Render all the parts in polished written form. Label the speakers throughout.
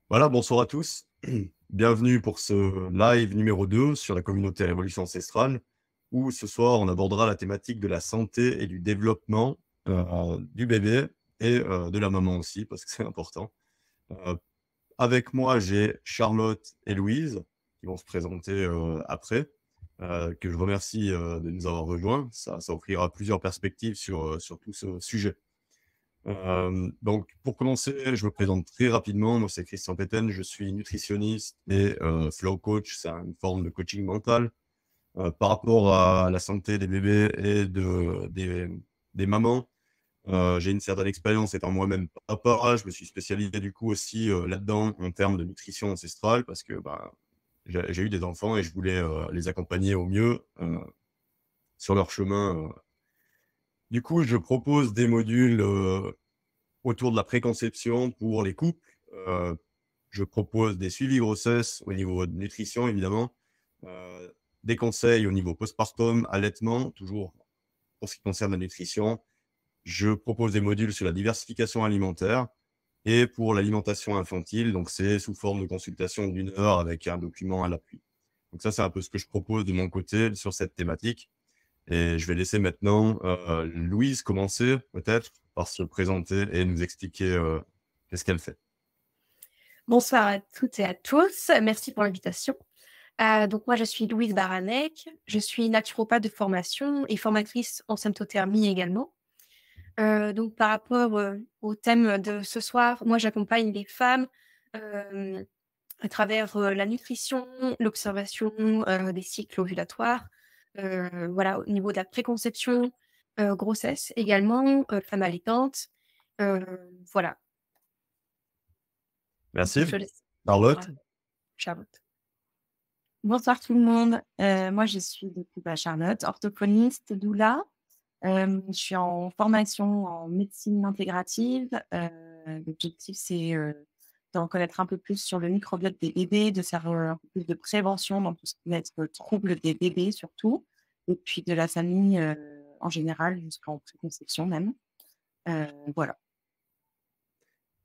Speaker 1: Voilà, bonsoir à tous. Bienvenue pour ce live numéro 2 sur la communauté Révolution ancestrale, où ce soir on abordera la thématique de la santé et du développement du bébé et de la maman aussi, parce que c'est important. Euh, Avec moi, j'ai Charlotte et Louise qui vont se présenter après, que je remercie de nous avoir rejoints. Ça offrira plusieurs perspectives sur tout ce sujet. Donc pour commencer, je me présente très rapidement. Moi, c'est Christian Petten, je suis nutritionniste et flow coach. C'est une forme de coaching mental par rapport à la santé des bébés et des mamans. J'ai une certaine expérience étant moi-même papa. Je me suis spécialisé du coup aussi là-dedans en termes de nutrition ancestrale parce que j'ai eu des enfants et je voulais les accompagner au mieux sur leur chemin. Du coup, je propose des modules autour de la préconception pour les couples. Je propose des suivis grossesse au niveau de nutrition, évidemment, heu, des conseils au niveau postpartum, allaitement, toujours pour ce qui concerne la nutrition. Je propose des modules sur la diversification alimentaire et pour l'alimentation infantile, donc c'est sous forme de consultation d'1 heure avec un document à l'appui. Donc ça, c'est un peu ce que je propose de mon côté sur cette thématique et je vais laisser maintenant, Louise commencer peut-être par se présenter et nous expliquer, qu'est-ce qu'elle fait?
Speaker 2: Bonsoir à toutes et à tous. Merci pour l'invitation. Donc moi, je suis Louise Baranek. Je suis naturopathe de formation et formatrice en symptothermie également. Donc par rapport, au thème de ce soir, moi, j'accompagne les femmes, hem, à travers, la nutrition, l'observation, des cycles ovulatoires, voilà, au niveau de la préconception, grossesse également, femme allaitante, heu, voilà. Du coup,
Speaker 1: Merci.
Speaker 2: je laisse
Speaker 1: Charlotte?
Speaker 2: Charlotte.
Speaker 3: Bonsoir tout le monde. Moi, je suis du coup, Charlotte, orthophoniste, doula. Je suis en formation en médecine intégrative. L'objectif, c'est, d'en connaître un peu plus sur le microbiote des bébés, de faire, un peu plus de prévention dans tout ce qui va être troubles des bébés surtout et puis de la famille, en général jusqu'en préconception même. Voilà.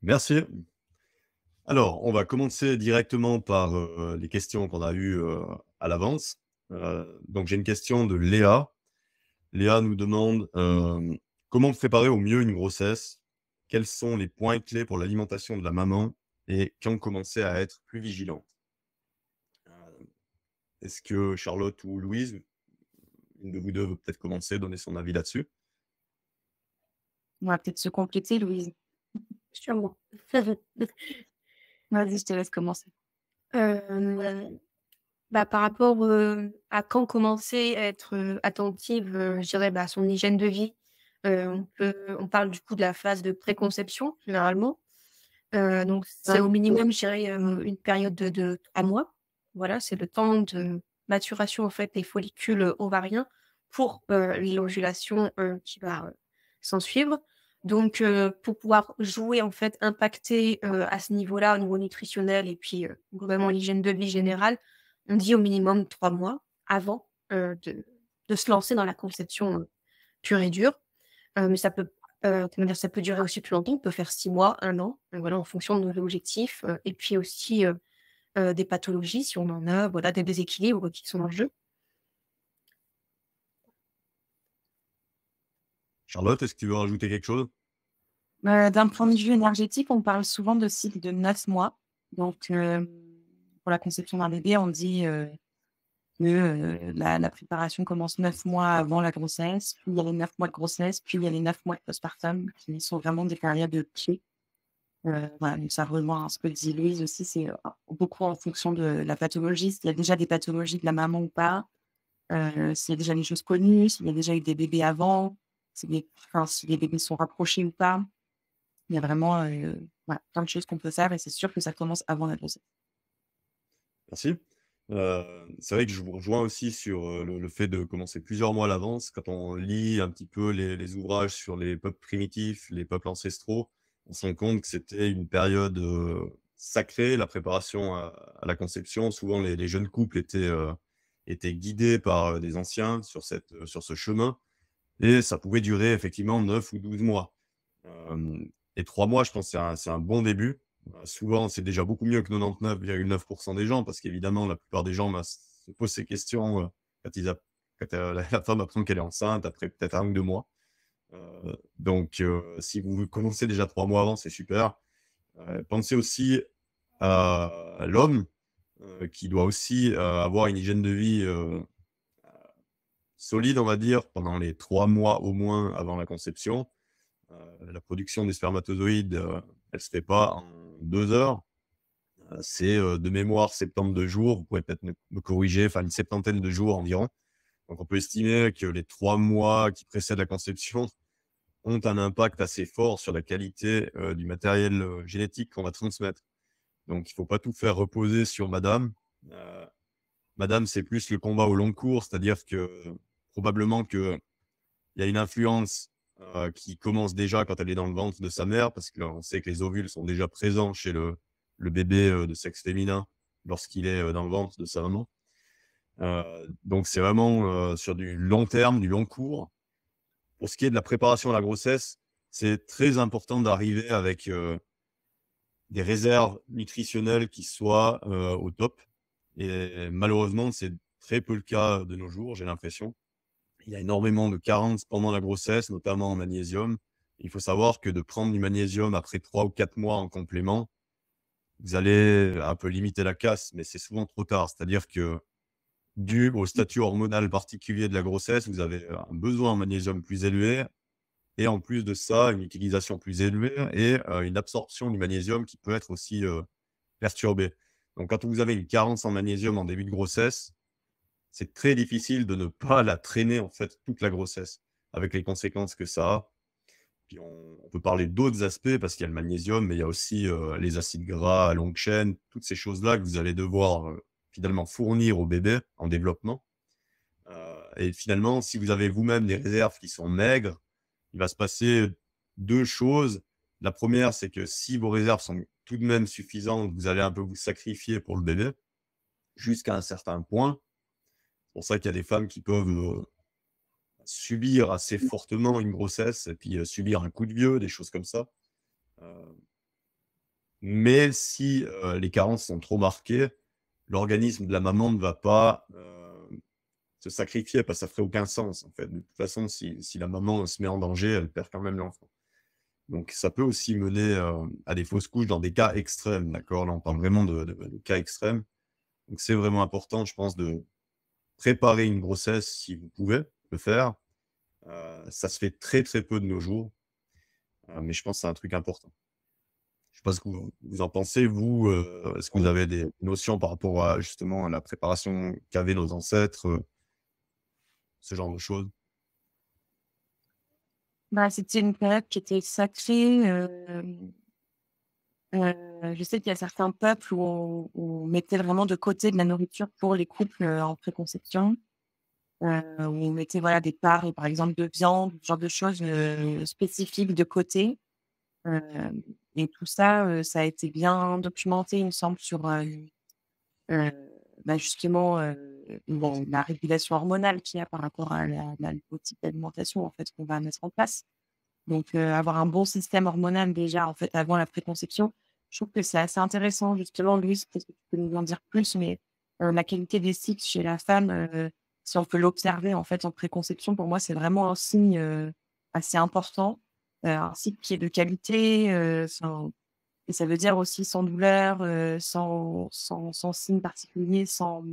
Speaker 1: Merci. Alors, on va commencer directement par, les questions qu'on a eues, à l'avance. Donc j'ai une question de Léa. Léa nous demande, comment préparer au mieux une grossesse? Quels sont les points clés pour l'alimentation de la maman et quand commencer à être plus vigilante? Heu, Est-ce que Charlotte ou Louise, une de vous 2 veut peut-être commencer, donner son avis là-dessus?
Speaker 3: On va peut-être se compléter, Louise.
Speaker 2: Sûrement.
Speaker 3: Vas-y, je te laisse commencer.
Speaker 2: Hem, Par rapport, à quand commencer à être, attentive, je dirais, à son hygiène de vie, on parle du coup de la phase de préconception généralement, donc c'est au minimum je dirais, une période de 3 mois. Voilà, c'est le temps de maturation en fait des follicules, ovariens pour, l'ovulation, qui va, s'ensuivre. Donc pour pouvoir jouer en fait, impacter, à ce niveau-là, au niveau nutritionnel et puis, globalement l'hygiène de vie générale, on dit au minimum 3 mois avant, de se lancer dans la conception, pure et dure. Mais ça peut, comment dire? Ça peut durer aussi plus longtemps. On peut faire 6 mois, 1 an, voilà, en fonction de nos objectifs, et puis aussi, des pathologies si on en a, voilà, des déséquilibres qui sont en jeu.
Speaker 1: Charlotte, est-ce que tu veux rajouter quelque chose?
Speaker 3: D'un point de vue énergétique, on parle souvent de cycle de 9 mois. Donc, pour la conception d'un bébé, on dit, que, la préparation commence 9 mois avant la grossesse, puis il y a les 9 mois de grossesse, puis il y a les 9 mois de postpartum qui sont vraiment des périodes clés. Voilà, donc ça rejoint ce que dit Louise aussi, c'est, beaucoup en fonction de la pathologie, s'il y a déjà des pathologies de la maman ou pas, s'il y a déjà des choses connues, s'il y a déjà eu des bébés avant, si les bébés sont rapprochés ou pas. Il y a vraiment, voilà, plein de choses qu'on peut faire et c'est sûr que ça commence avant la grossesse.
Speaker 1: Merci. C'est vrai que je vous rejoins aussi sur, le fait de commencer plusieurs mois à l'avance. Quand on lit un petit peu les ouvrages sur les peuples primitifs, les peuples ancestraux, on se rend compte que c'était une période, sacrée, la préparation à la conception. Souvent les jeunes couples étaient guidés par, des anciens sur ce chemin et ça pouvait durer effectivement 9 ou 12 mois. Et 3 mois, je pense, c'est un bon début. Souvent, c'est déjà beaucoup mieux que 99,9% des gens, parce qu'évidemment, la plupart des gens se posent ces questions quand, la femme apprend qu'elle est enceinte, après peut-être 1 ou 2 mois. Donc, si vous commencez déjà 3 mois avant, c'est super. Pensez aussi à l'homme qui doit aussi avoir une hygiène de vie solide, on va dire, pendant les 3 mois au moins avant la conception. La production des spermatozoïdes, elle se fait pas en 2 heures. C'est de mémoire 72 jours. Vous pourrez peut-être me corriger, enfin une septantaine de jours environ. Donc on peut estimer que les 3 mois qui précèdent la conception ont un impact assez fort sur la qualité du matériel génétique qu'on va transmettre. Donc il ne faut pas tout faire reposer sur madame. Madame, c'est plus le combat au long cours, c'est-à-dire que probablement qu'il y a une influence qui commence déjà quand elle est dans le ventre de sa mère, parce qu'on sait que les ovules sont déjà présents chez le bébé de sexe féminin lorsqu'il est dans le ventre de sa maman. Donc c'est vraiment sur du long terme, du long cours. Pour ce qui est de la préparation à la grossesse, c'est très important d'arriver avec des réserves nutritionnelles qui soient au top. Et malheureusement, c'est très peu le cas de nos jours, j'ai l'impression. Il y a énormément de carences pendant la grossesse, notamment en magnésium. Il faut savoir que de prendre du magnésium après 3 ou 4 mois en complément, vous allez un peu limiter la casse, mais c'est souvent trop tard. C'est-à-dire que, dû au statut hormonal particulier de la grossesse, vous avez un besoin en magnésium plus élevé et en plus de ça, une utilisation plus élevée et une absorption du magnésium qui peut être aussi perturbée. Donc quand vous avez une carence en magnésium en début de grossesse, c'est très difficile de ne pas la traîner, en fait, toute la grossesse, avec les conséquences que ça a. Puis on peut parler d'autres aspects parce qu'il y a le magnésium, mais il y a aussi, les acides gras à longue chaîne, toutes ces choses-là que vous allez devoir, finalement fournir au bébé en développement. Et finalement, si vous avez vous-même des réserves qui sont maigres, il va se passer 2 choses. La première, c'est que si vos réserves sont tout de même suffisantes, vous allez un peu vous sacrifier pour le bébé, jusqu'à un certain point. C'est pour ça qu'il y a des femmes qui peuvent, subir assez fortement une grossesse et puis, subir un coup de vieux, des choses comme ça. Heu, mais si, les carences sont trop marquées, l'organisme de la maman ne va pas, se sacrifier parce que ça ferait aucun sens, en fait. De toute façon, si la maman se met en danger, elle perd quand même l'enfant. Donc ça peut aussi mener, à des fausses couches dans des cas extrêmes, d'accord? Là, on parle vraiment de cas extrêmes. Donc c'est vraiment important, je pense, de préparer une grossesse si vous pouvez le faire. Ça se fait très, très peu de nos jours, mais je pense que c'est un truc important. Je sais pas ce que vous en pensez, vous, est-ce que vous avez des notions par rapport à justement à la préparation qu'avaient nos ancêtres, ce genre de choses?
Speaker 3: Bah, c'était une période qui était sacrée, je sais qu'il y a certains peuples où on mettait vraiment de côté de la nourriture pour les couples, en préconception, où on mettait, voilà, des parts, par exemple, de viande, ce genre de choses, spécifiques de côté. Hem et tout ça, ça a été bien documenté, il me semble, sur, heu, bah, justement, bon, la régulation hormonale qu'il y a par rapport à au type d'alimentation, en fait, qu'on va mettre en place. Donc, avoir un bon système hormonal déjà, en fait, avant la préconception, je trouve que c'est assez intéressant justement. Louise, peut-être que tu peux nous en dire plus, mais, la qualité des cycles chez la femme, si on peut l'observer, en fait, en préconception, pour moi, c'est vraiment un signe, assez important. Un cycle qui est de qualité, sans et ça veut dire aussi sans douleur, sans signe particulier, sans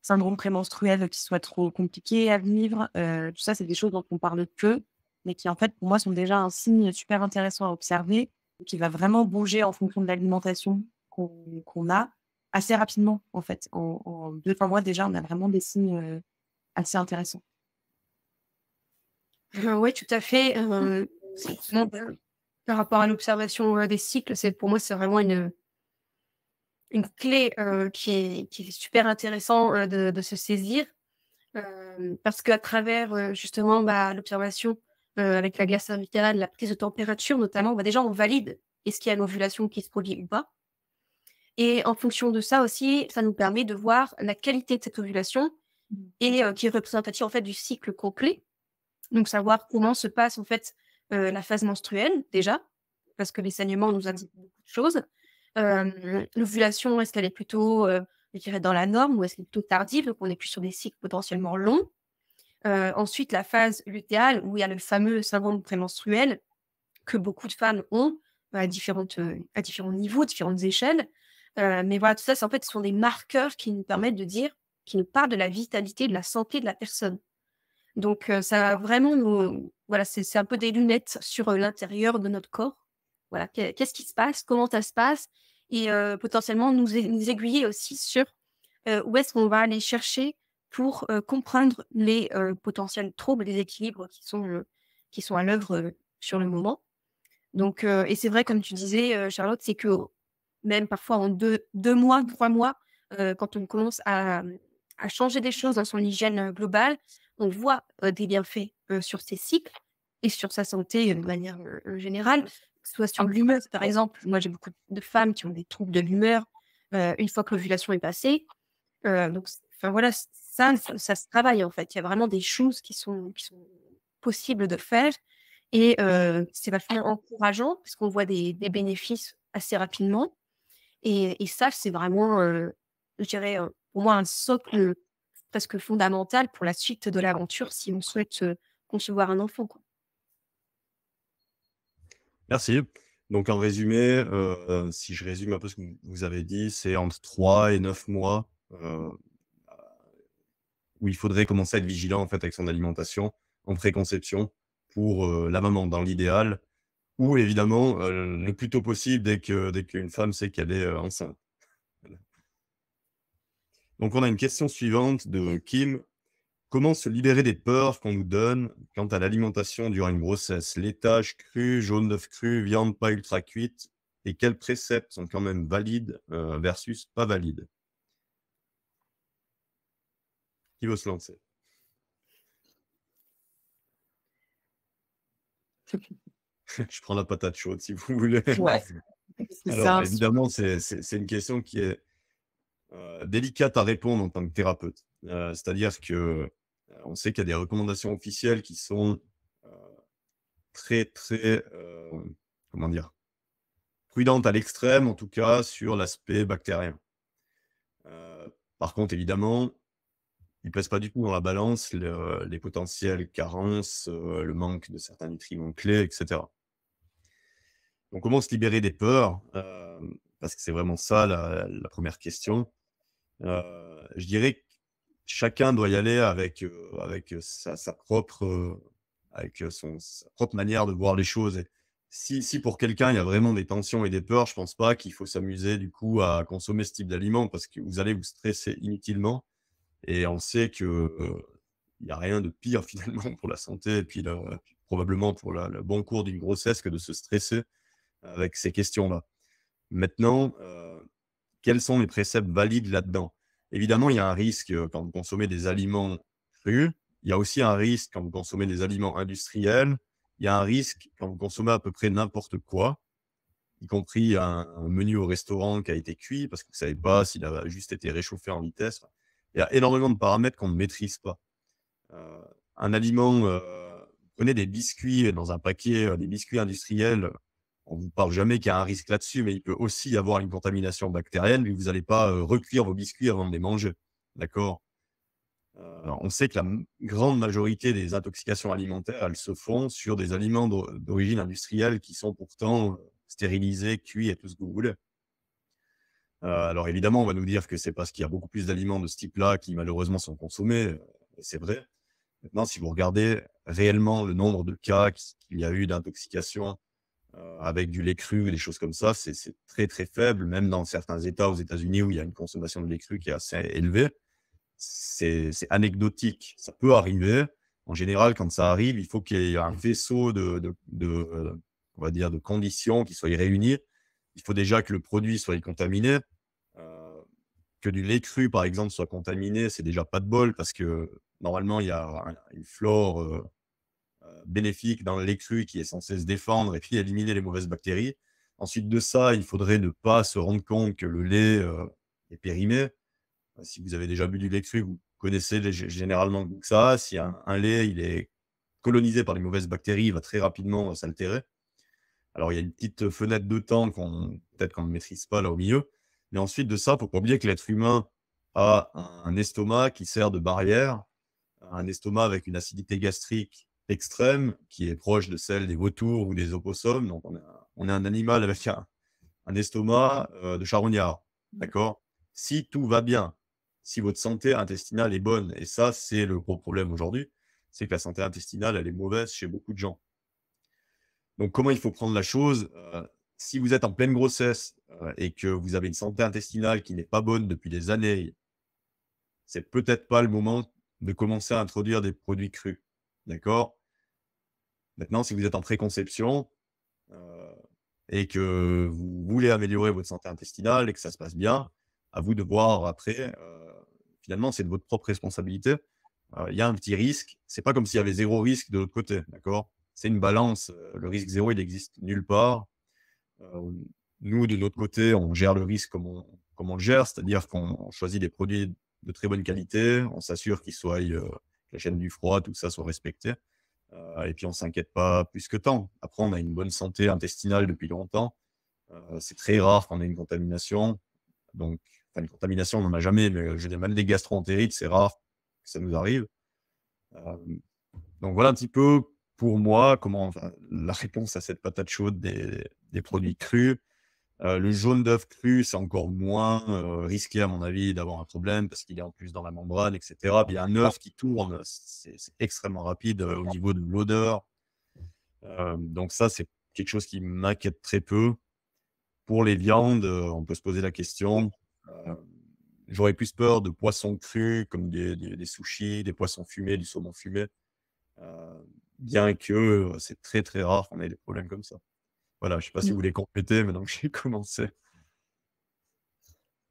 Speaker 3: syndrome prémenstruel qui soit trop compliqué à vivre. Tout ça, c'est des choses dont on parle peu, mais qui, en fait, pour moi, sont déjà un signe super intéressant à observer, et qui va vraiment bouger en fonction de l'alimentation qu'on a assez rapidement, en fait. En 2-3 mois, déjà, on a vraiment des signes, assez intéressants.
Speaker 2: Ouais, tout à fait, c'est vraiment, par rapport à l'observation, des cycles, pour moi, c'est vraiment une clé, qui est super intéressant, de se saisir, parce qu'à travers, justement, bah, l'observation, avec la glace cervicale, la prise de température notamment, bah, déjà on valide est-ce qu'il y a une ovulation qui se produit ou pas, et en fonction de ça aussi, ça nous permet de voir la qualité de cette ovulation et qui est représentative en fait du cycle complet. Donc savoir comment se passe en fait, la phase menstruelle déjà, parce que les saignements nous indiquent beaucoup de choses. L'ovulation, est-ce qu'elle est plutôt, je dirais dans la norme ou est-ce qu'elle est plutôt tardive? Donc on est plus sur des cycles potentiellement longs. Ensuite la phase lutéale où il y a le fameux syndrome prémenstruel que beaucoup de femmes ont à différents niveaux, différentes échelles. Mais voilà, tout ça, c'est en fait, ce sont des marqueurs qui nous permettent de dire qui nous parlent de la vitalité, de la santé de la personne. Donc ça va vraiment nous voilà, c'est un peu des lunettes sur, l'intérieur de notre corps. Voilà, qu'est-ce qui se passe? Comment ça se passe? Et potentiellement nous aiguiller aussi sur, où est-ce qu'on va aller chercher pour, comprendre les, potentiels troubles, déséquilibres qui sont à l'œuvre, sur le moment. Donc et c'est vrai comme tu disais, Charlotte, c'est que même parfois en deux mois, 3 mois, quand on commence à changer des choses dans son hygiène, globale, on voit, des bienfaits, sur ses cycles et sur sa santé, de manière, générale, que ce soit sur l'humeur, par exemple. Moi, j'ai beaucoup de femmes qui ont des troubles de l'humeur, une fois que l'ovulation est passée. Donc c enfin voilà, ça se travaille, en fait. Il y a vraiment des choses qui sont possibles de faire et c'est vachement encourageant parce qu'on voit des bénéfices assez rapidement et ça, c'est vraiment, je dirais, pour moi un socle presque fondamental pour la suite de l'aventure si on souhaite, concevoir un enfant, quoi.
Speaker 1: Merci. Donc en résumé, si je résume un peu ce que vous avez dit, c'est entre 3 et 9 mois, où il faudrait commencer à être vigilant, en fait, avec son alimentation en préconception pour, la maman dans l'idéal ou évidemment, le plus tôt possible dès qu'une femme sait qu'elle est, enceinte. Voilà. Donc on a une question suivante de Kim. Comment se libérer des peurs qu'on nous donne quant à l'alimentation durant une grossesse? Laitage cru, jaune d'œuf cru, viande pas ultra cuite et quels préceptes sont quand même valides, versus pas valides? Qui veut se lancer? Je prends la patate chaude si vous voulez.
Speaker 3: Ouais, c'est
Speaker 1: Alors
Speaker 3: ça.
Speaker 1: évidemment, c'est une question qui est, délicate à répondre en tant que thérapeute. C'est-à-dire que, on sait qu'il y a des recommandations officielles qui sont, heu, très, très, comment dire? Prudentes à l'extrême, en tout cas sur l'aspect bactérien. Par contre évidemment, il pèse pas du tout dans la balance les potentielles carences, le manque de certains nutriments clés et cetera. Donc comment se libérer des peurs? Parce que c'est vraiment ça la 1re question. Je dirais que chacun doit y aller avec sa propre, avec, sa propre manière de voir les choses et si pour quelqu'un, il y a vraiment des tensions et des peurs, je pense pas qu'il faut s'amuser du coup à consommer ce type d'aliments parce que vous allez vous stresser inutilement et on sait que, il y a rien de pire finalement pour la santé et puis probablement pour le bon cours d'une grossesse que de se stresser avec ces questions-là. Maintenant, quels sont les préceptes valides là-dedans? Évidemment, il y a un risque, quand vous consommez des aliments crus. Il y a aussi un risque quand vous consommez des aliments industriels. Il y a un risque quand vous consommez à peu près n'importe quoi, y compris un menu au restaurant qui a été cuit parce que vous savez pas s'il a juste été réchauffé en vitesse. Il y a énormément de paramètres qu'on ne maîtrise pas. Heu, un aliment, prenez des biscuits dans un paquet, des biscuits industriels, on vous parle jamais qu'il y a un risque là-dessus, mais il peut aussi y avoir une contamination bactérienne, vu que vous allez pas, recuire vos biscuits avant de les manger, d'accord? On sait que la grande majorité des intoxications alimentaires, elles se font sur des aliments d'origine industrielle qui sont pourtant, stérilisés, cuits et tout ce que vous voulez. Alors évidemment, on va nous dire que c'est parce qu'il y a beaucoup plus d'aliments de ce type-là qui malheureusement sont consommés, et c'est vrai. Maintenant, si vous regardez réellement le nombre de cas qu'il y a eu d'intoxication, avec du lait cru, des choses comme ça, c'est très, très faible, même dans certains États aux États-Unis où il y a une consommation de lait cru qui est assez élevée. C'est anecdotique, ça peut arriver. En général, quand ça arrive, il faut qu'il y ait un faisceau on va dire, de conditions qui soient réunies. Il faut déjà que le produit soit contaminé, heu, que du lait cru, par exemple, soit contaminé, c'est déjà pas de bol parce que normalement, il y a une flore, bénéfique dans le lait cru qui est censé se défendre et puis éliminer les mauvaises bactéries. Ensuite de ça, il faudrait ne pas se rendre compte que le lait, est périmé. Si vous avez déjà bu du lait cru, vous connaissez généralement le goût que ça a. Si un lait, il est colonisé par les mauvaises bactéries, il va très rapidement, s'altérer. Alors, il y a une petite fenêtre de temps peut-être qu'on ne maîtrise pas là au milieu. Mais ensuite de ça, il ne faut pas oublier que l'être humain a un estomac qui sert de barrière, un estomac avec une acidité gastrique extrême qui est proche de celle des vautours ou des opossums. Donc, on est un animal avec un estomac de charognard. D'accord? Si tout va bien, si votre santé intestinale est bonne, et ça, c'est le gros problème aujourd'hui, c'est que la santé intestinale, elle est mauvaise chez beaucoup de gens. Donc, comment il faut prendre la chose? Si vous êtes en pleine grossesse, et que vous avez une santé intestinale qui n'est pas bonne depuis des années, c'est peut-être pas le moment de commencer à introduire des produits crus. D'accord? Maintenant, si vous êtes en préconception, heu et que vous voulez améliorer votre santé intestinale et que ça se passe bien, à vous de voir après, finalement, c'est de votre propre responsabilité. Il y a un petit risque, c'est pas comme s'il y avait zéro risque de l'autre côté, d'accord? C'est une balance, le risque zéro, il existe nulle part. Heu, Nous, de notre côté, on gère le risque comme on le gère, c'est-à-dire qu'on choisit des produits de très bonne qualité, on s'assure qu'ils soient, que la chaîne du froid, tout ça soit respecté, et puis on s'inquiète pas plus que tant. Après, on a une bonne santé intestinale depuis longtemps, c'est très rare qu'on ait une contamination, donc enfin une contamination, on n'en a jamais, mais je veux dire même des gastro-entérites, c'est rare que ça nous arrive. Hem, donc voilà un petit peu pour moi comment enfin la réponse à cette patate chaude des produits crus. Le jaune d'œuf cru, c'est encore moins, risqué à mon avis d'avoir un problème parce qu'il est en plus dans la membrane et cetera. Puis un œuf qui tourne, c'est extrêmement rapide, au niveau de l'odeur. Donc ça, c'est quelque chose qui m'inquiète très peu. Pour les viandes, on peut se poser la question. Heu, J'aurais plus peur de poissons crus comme des sushis, des poissons fumés, du saumon fumé, bien que, c'est très, très rare qu'on ait des problèmes comme ça. Voilà, je sais pas si vous voulez compléter maintenant que j'ai commencé.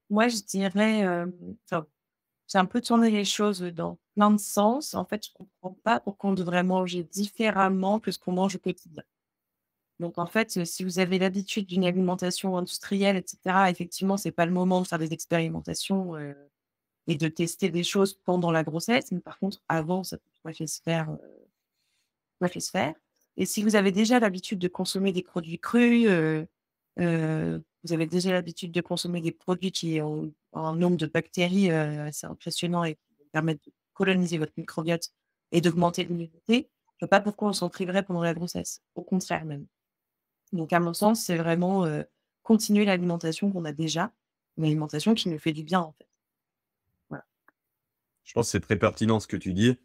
Speaker 3: Moi, je dirais, enfin, j'ai un peu tourné les choses dans plein de sens. En fait, je comprends pas pourquoi on devrait manger différemment que ce qu'on mange au quotidien. Donc en fait, si vous avez l'habitude d'une alimentation industrielle et cetera, effectivement, c'est pas le moment de faire des expérimentations, et de tester des choses pendant la grossesse. Mais par contre, avant, ça peut tout à fait se faire, tout à fait se faire. Et si vous avez déjà l'habitude de consommer des produits crus, vous avez déjà l'habitude de consommer des produits qui ont un nombre de bactéries, assez impressionnant et qui vont permettre de coloniser votre microbiote et d'augmenter l'immunité, je vois pas pourquoi on s'en priverait pendant la grossesse. Au contraire même. Donc à mon sens, c'est vraiment, continuer l'alimentation qu'on a déjà, une alimentation qui nous fait du bien, en fait. Voilà.
Speaker 1: Je pense que c'est très pertinent ce que tu dis.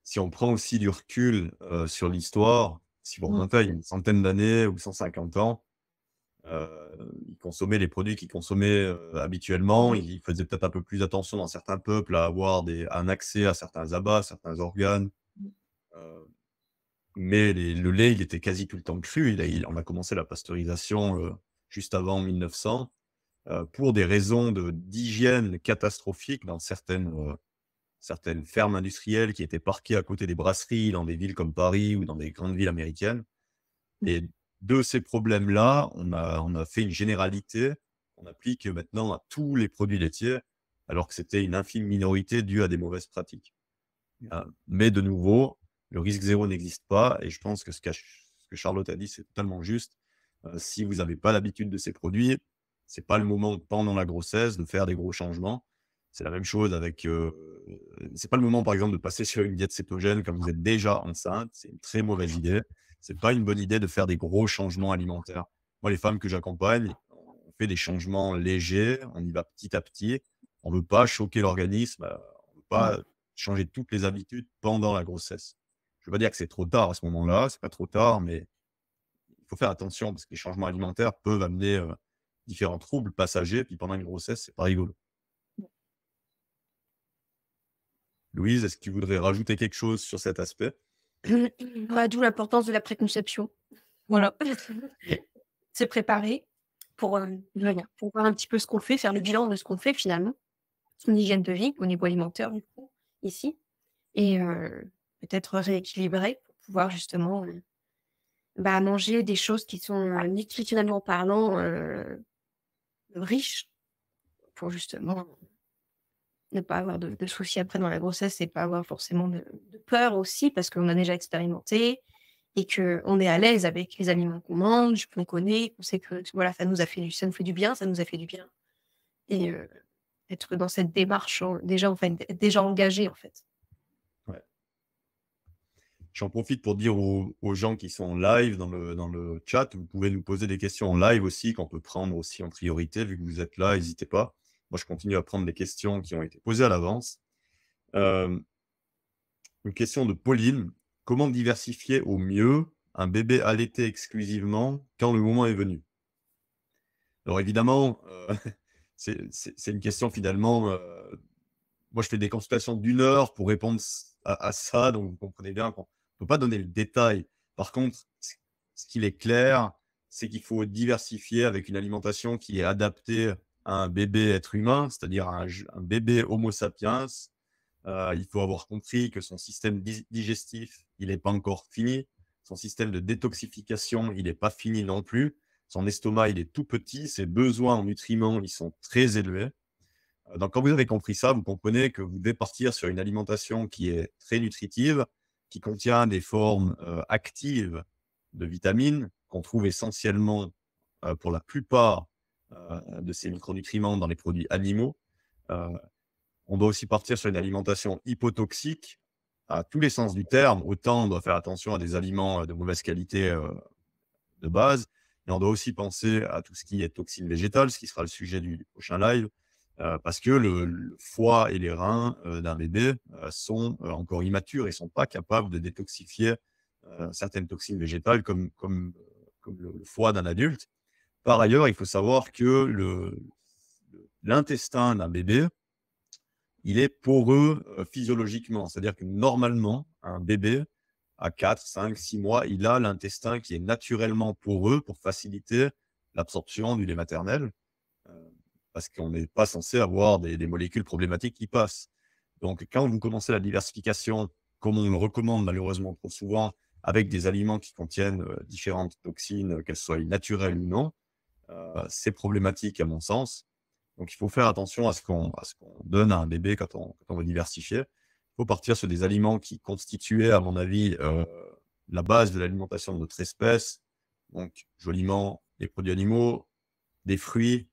Speaker 1: Si on prend aussi du recul, sur l'histoire, si vous
Speaker 3: Mmh.
Speaker 1: remontez à une centaine d'années ou 150 ans, heu, ils consommaient les produits qu'ils consommaient, habituellement. Ils faisaient peut-être un peu plus attention dans certains peuples à avoir un accès à certains abats, certains organes, heu, mais le lait, il était quasi tout le temps cru. On a commencé la pasteurisation, juste avant 1900, pour des raisons d'hygiène catastrophiques dans certaines fermes industrielles qui étaient parquées à côté des brasseries dans des villes comme Paris ou dans des grandes villes américaines. Et de ces problèmes-là, on a fait une généralité. On applique maintenant à tous les produits laitiers, alors que c'était une infime minorité due à des mauvaises pratiques. Mais de nouveau, le risque zéro n'existe pas et je pense que ce que Charlotte a dit, c'est totalement juste. Si vous n'avez pas l'habitude de ces produits, c'est pas le moment pendant la grossesse de faire des gros changements. C'est la même chose avec, c'est pas le moment, par exemple, de passer sur une diète cétogène quand vous êtes déjà enceinte. C'est une très mauvaise idée. C'est pas une bonne idée de faire des gros changements alimentaires. Moi, les femmes que j'accompagne, on fait des changements légers, on y va petit à petit. On veut pas choquer l'organisme, on veut pas changer toutes les habitudes pendant la grossesse. Je veux pas dire que c'est trop tard à ce moment-là, c'est pas trop tard, mais il faut faire attention parce que les changements alimentaires peuvent amener, différents troubles passagers, puis pendant une grossesse, c'est pas rigolo. Louise, est-ce que tu voudrais rajouter quelque chose sur cet aspect?
Speaker 2: Bah, d'où l'importance de la préconception. Voilà. Se préparer pour, voilà, pour voir un petit peu ce qu'on fait, faire le bilan de ce qu'on fait finalement. Son hygiène de vie au niveau alimentaire du coup, ici et peut-être rééquilibrer pour pouvoir justement, bah, manger des choses qui sont, nutritionnellement parlant, riches pour justement ne pas avoir de soucis après dans la grossesse et pas avoir forcément de peur aussi parce qu'on a déjà expérimenté. et qu'on est à l'aise avec les aliments qu'on mange, qu'on connaît, qu'on sait que voilà, ça nous fait du bien, ça nous a fait du bien et être dans cette démarche déjà, en fait, être déjà engagé, en fait.
Speaker 1: Ouais. J'en profite pour dire aux gens qui sont en live dans le chat, vous pouvez nous poser des questions en live aussi, qu'on peut prendre aussi en priorité, vu que vous êtes là, n'hésitez pas. Moi, je continue à prendre des questions qui ont été posées à l'avance. Une question de Pauline. Comment diversifier au mieux un bébé allaité exclusivement quand le moment est venu? Alors évidemment, c'est une question finalement, moi je fais des consultations d'1 heure pour répondre à ça, donc vous comprenez bien qu'on ne peut pas donner le détail. Par contre, ce qu'il est clair, c'est qu'il faut diversifier avec une alimentation qui est adaptée à un bébé être humain, c'est-à-dire un bébé homo sapiens. Il faut avoir compris que son système digestif, il n'est pas encore fini. Son système de détoxification, il n'est pas fini non plus. Son estomac, il est tout petit. Ses besoins en nutriments, ils sont très élevés. Donc, quand vous avez compris ça, vous comprenez que vous devez partir sur une alimentation qui est très nutritive, qui contient des formes actives de vitamines qu'on trouve essentiellement pour la plupart de ces micronutriments dans les produits animaux. Euh, on doit aussi partir sur une alimentation hypotoxique à tous les sens du terme. Autant on doit faire attention à des aliments de mauvaise qualité de base, mais on doit aussi penser à tout ce qui est toxines végétales, ce qui sera le sujet du prochain live, parce que le foie et les reins d'un bébé sont encore immatures et ne sont pas capables de détoxifier certaines toxines végétales comme le foie d'un adulte. Par ailleurs, il faut savoir que l'intestin d'un bébé, il est poreux physiologiquement. C'est-à-dire que normalement, un bébé, à 4, 5, 6 mois, il a l'intestin qui est naturellement poreux pour faciliter l'absorption du lait maternel, parce qu'on n'est pas censé avoir des molécules problématiques qui passent. Donc, quand vous commencez la diversification, comme on le recommande malheureusement trop souvent, avec des aliments qui contiennent différentes toxines, qu'elles soient naturelles ou non, c'est problématique à mon sens. Donc, il faut faire attention à ce qu'on donne à un bébé quand on veut diversifier. Il faut partir sur des aliments qui constituaient, à mon avis, la base de l'alimentation de notre espèce. Donc, joliment, les produits animaux, des fruits.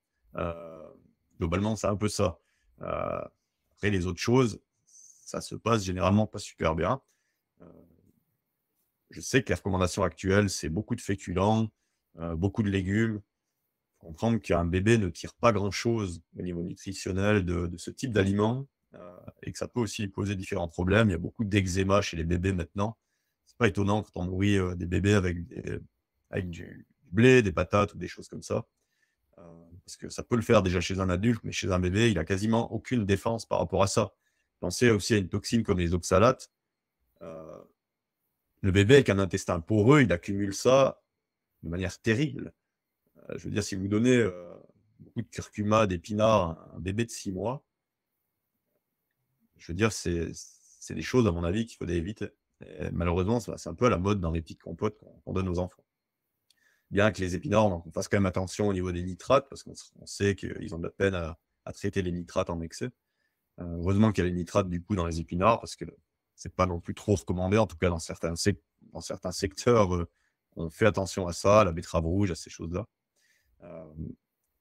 Speaker 1: Globalement, c'est un peu ça. Après, les autres choses, ça se passe généralement pas super bien. Je sais que les recommandations actuelles, c'est beaucoup de féculents, beaucoup de légumes. Comprendre qu'un bébé ne tire pas grand-chose au niveau nutritionnel de ce type d'aliment, et que ça peut aussi lui poser différents problèmes. Il y a beaucoup d'eczéma chez les bébés maintenant. C'est pas étonnant quand on nourrit des bébés avec du blé, des patates ou des choses comme ça. Parce que ça peut le faire déjà chez un adulte, mais chez un bébé, il a quasiment aucune défense par rapport à ça. Pensez aussi à une toxine comme les oxalates. Euh, le bébé avec un intestin poreux, il accumule ça de manière terrible. Je veux dire, si vous donnez beaucoup de curcuma, d'épinards à un bébé de 6 mois, je veux dire, c'est des choses, à mon avis, qu'il faut éviter. Et malheureusement, c'est un peu à la mode dans les petites compotes qu'on donne aux enfants. Bien que les épinards, on fasse quand même attention au niveau des nitrates, parce qu'on sait qu'ils ont de la peine à traiter les nitrates en excès. Heureusement qu'il y a les nitrates, du coup, dans les épinards, parce que c'est pas non plus trop recommandé, en tout cas dans certains secteurs, on fait attention à ça, à la betterave rouge, à ces choses-là.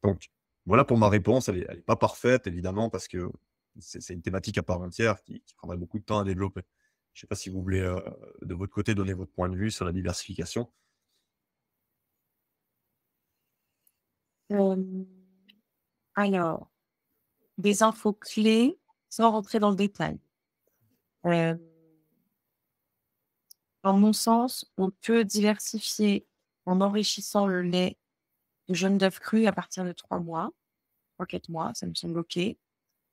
Speaker 1: Donc, voilà pour ma réponse. Elle est pas parfaite, évidemment, parce que c'est une thématique à part entière qui prendrait beaucoup de temps à développer. Je ne sais pas si vous voulez, de votre côté, donner votre point de vue sur la diversification.
Speaker 3: Alors, des infos clés sans rentrer dans le détail. Dans mon sens, on peut diversifier en enrichissant le lait de jaune d'œuf cru à partir de 3 mois, 3-4 mois, ça me semble OK.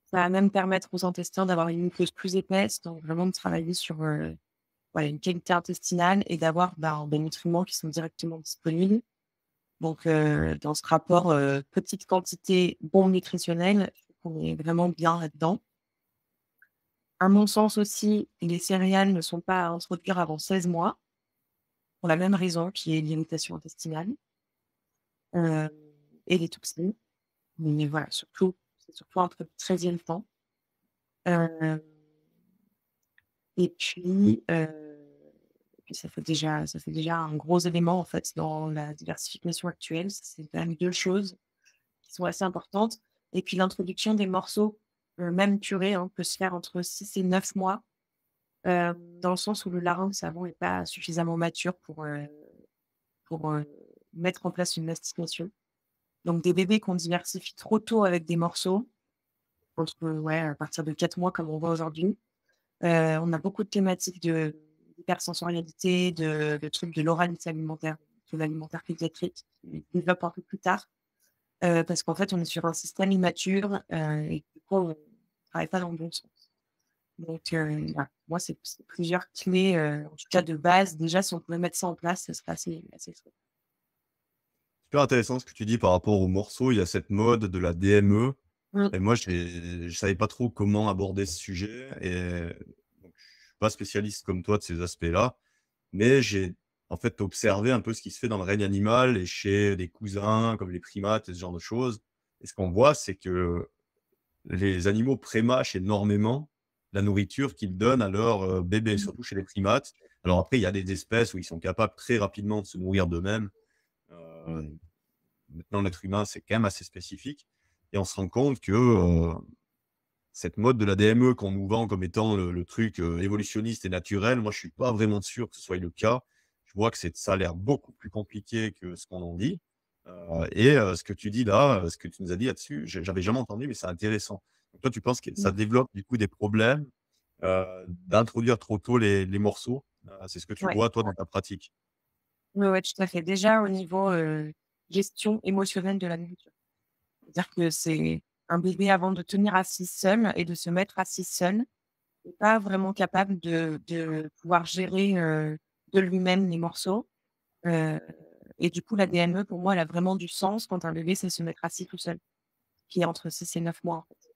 Speaker 3: Ça va même permettre aux intestins d'avoir une muqueuse plus épaisse, donc vraiment de travailler sur une qualité intestinale et d'avoir des nutriments qui sont directement disponibles. Donc, dans ce rapport petite quantité, bon nutritionnel, on est vraiment bien là-dedans. À mon sens aussi, les céréales ne sont pas à introduire avant 16 mois, pour la même raison qui est l'irritation intestinale et les toxines. Mais voilà, c'est surtout entre le 13e temps. Et puis, puis ça fait déjà un gros élément, en fait, dans la diversification actuelle. Ça, c'est quand même 2 choses qui sont assez importantes et puis l'introduction des morceaux, même purés, hein, peut se faire entre 6 et 9 mois, dans le sens où le larynx avant est pas suffisamment mature pour mettre en place une mastication. Donc des bébés qu'on diversifie trop tôt avec des morceaux, entre ouais, à partir de 4 mois comme on voit aujourd'hui, on a beaucoup de thématiques d'hypersensorialité, de trucs de l'oralité alimentaire, de l'alimentaire pédiatrique qui se développent un peu plus tard, parce qu'en fait, on est sur un système immature, et du coup, on travaille pas dans le bon sens. Donc, voilà, moi, c'est plusieurs clés, en tout cas de base. Déjà, si on pouvait mettre ça en place, ça serait assez chouette.
Speaker 1: Super intéressant ce que tu dis par rapport aux morceaux. Il y a cette mode de la DME
Speaker 3: Mmh.
Speaker 1: et moi, je savais pas trop comment aborder ce sujet et donc je suis pas spécialiste comme toi de ces aspects-là, mais j'ai en fait observé un peu ce qui se fait dans le règne animal et chez des cousins comme les primates et ce genre de choses et ce qu'on voit, c'est que les animaux prémâchent énormément la nourriture qu'ils donnent à leurs, bébés, surtout chez les primates. Alors après, il y a des espèces où ils sont capables très rapidement de se nourrir d'eux-mêmes. Heu, Maintenant l'être humain, c'est quand même assez spécifique et on se rend compte que, cette mode de la DME qu'on nous vend comme étant le truc, évolutionniste et naturel, moi je suis pas vraiment sûr que ce soit le cas. Je vois que ça a l'air beaucoup plus compliqué que ce qu'on en dit, ce que tu dis là, ce que tu nous as dit là-dessus, j'avais jamais entendu, mais c'est intéressant. Donc toi, tu penses que ça
Speaker 3: Mmh.
Speaker 1: développe du coup des problèmes, d'introduire trop tôt les morceaux? C'est ce que tu
Speaker 3: Ouais.
Speaker 1: vois toi dans ta pratique?
Speaker 3: Ouais, ouais, tout à fait. Déjà au niveau, gestion émotionnelle de la nourriture. C'est-à-dire que c'est un bébé avant de tenir assis seul et de se mettre assis seul, n'est pas vraiment capable de pouvoir gérer, de lui-même les morceaux, heu et du coup la DME pour moi elle a vraiment du sens quand un bébé sait se mettre assis tout seul, qui est entre 6 et 9 mois, en fait.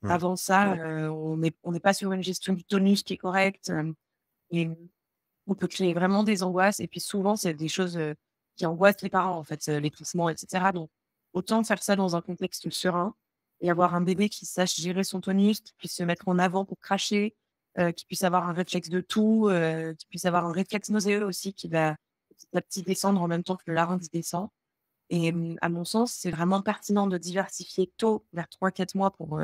Speaker 1: Ouais.
Speaker 3: Avant ça, on n'est pas sur une gestion du tonus qui est correcte, et on peut créer vraiment des angoisses et puis souvent c'est des choses, qui angoissent les parents, en fait, les crissements et cetera, donc autant faire ça dans un contexte serein et avoir un bébé qui sache gérer son tonus, qui puisse se mettre en avant pour cracher, qui puisse avoir un réflexe de toux, qui puisse avoir un réflexe nauséeux aussi qui va petit à petit descendre en même temps que le larynx descend et à mon sens, c'est vraiment pertinent de diversifier tôt, vers 3 4 mois pour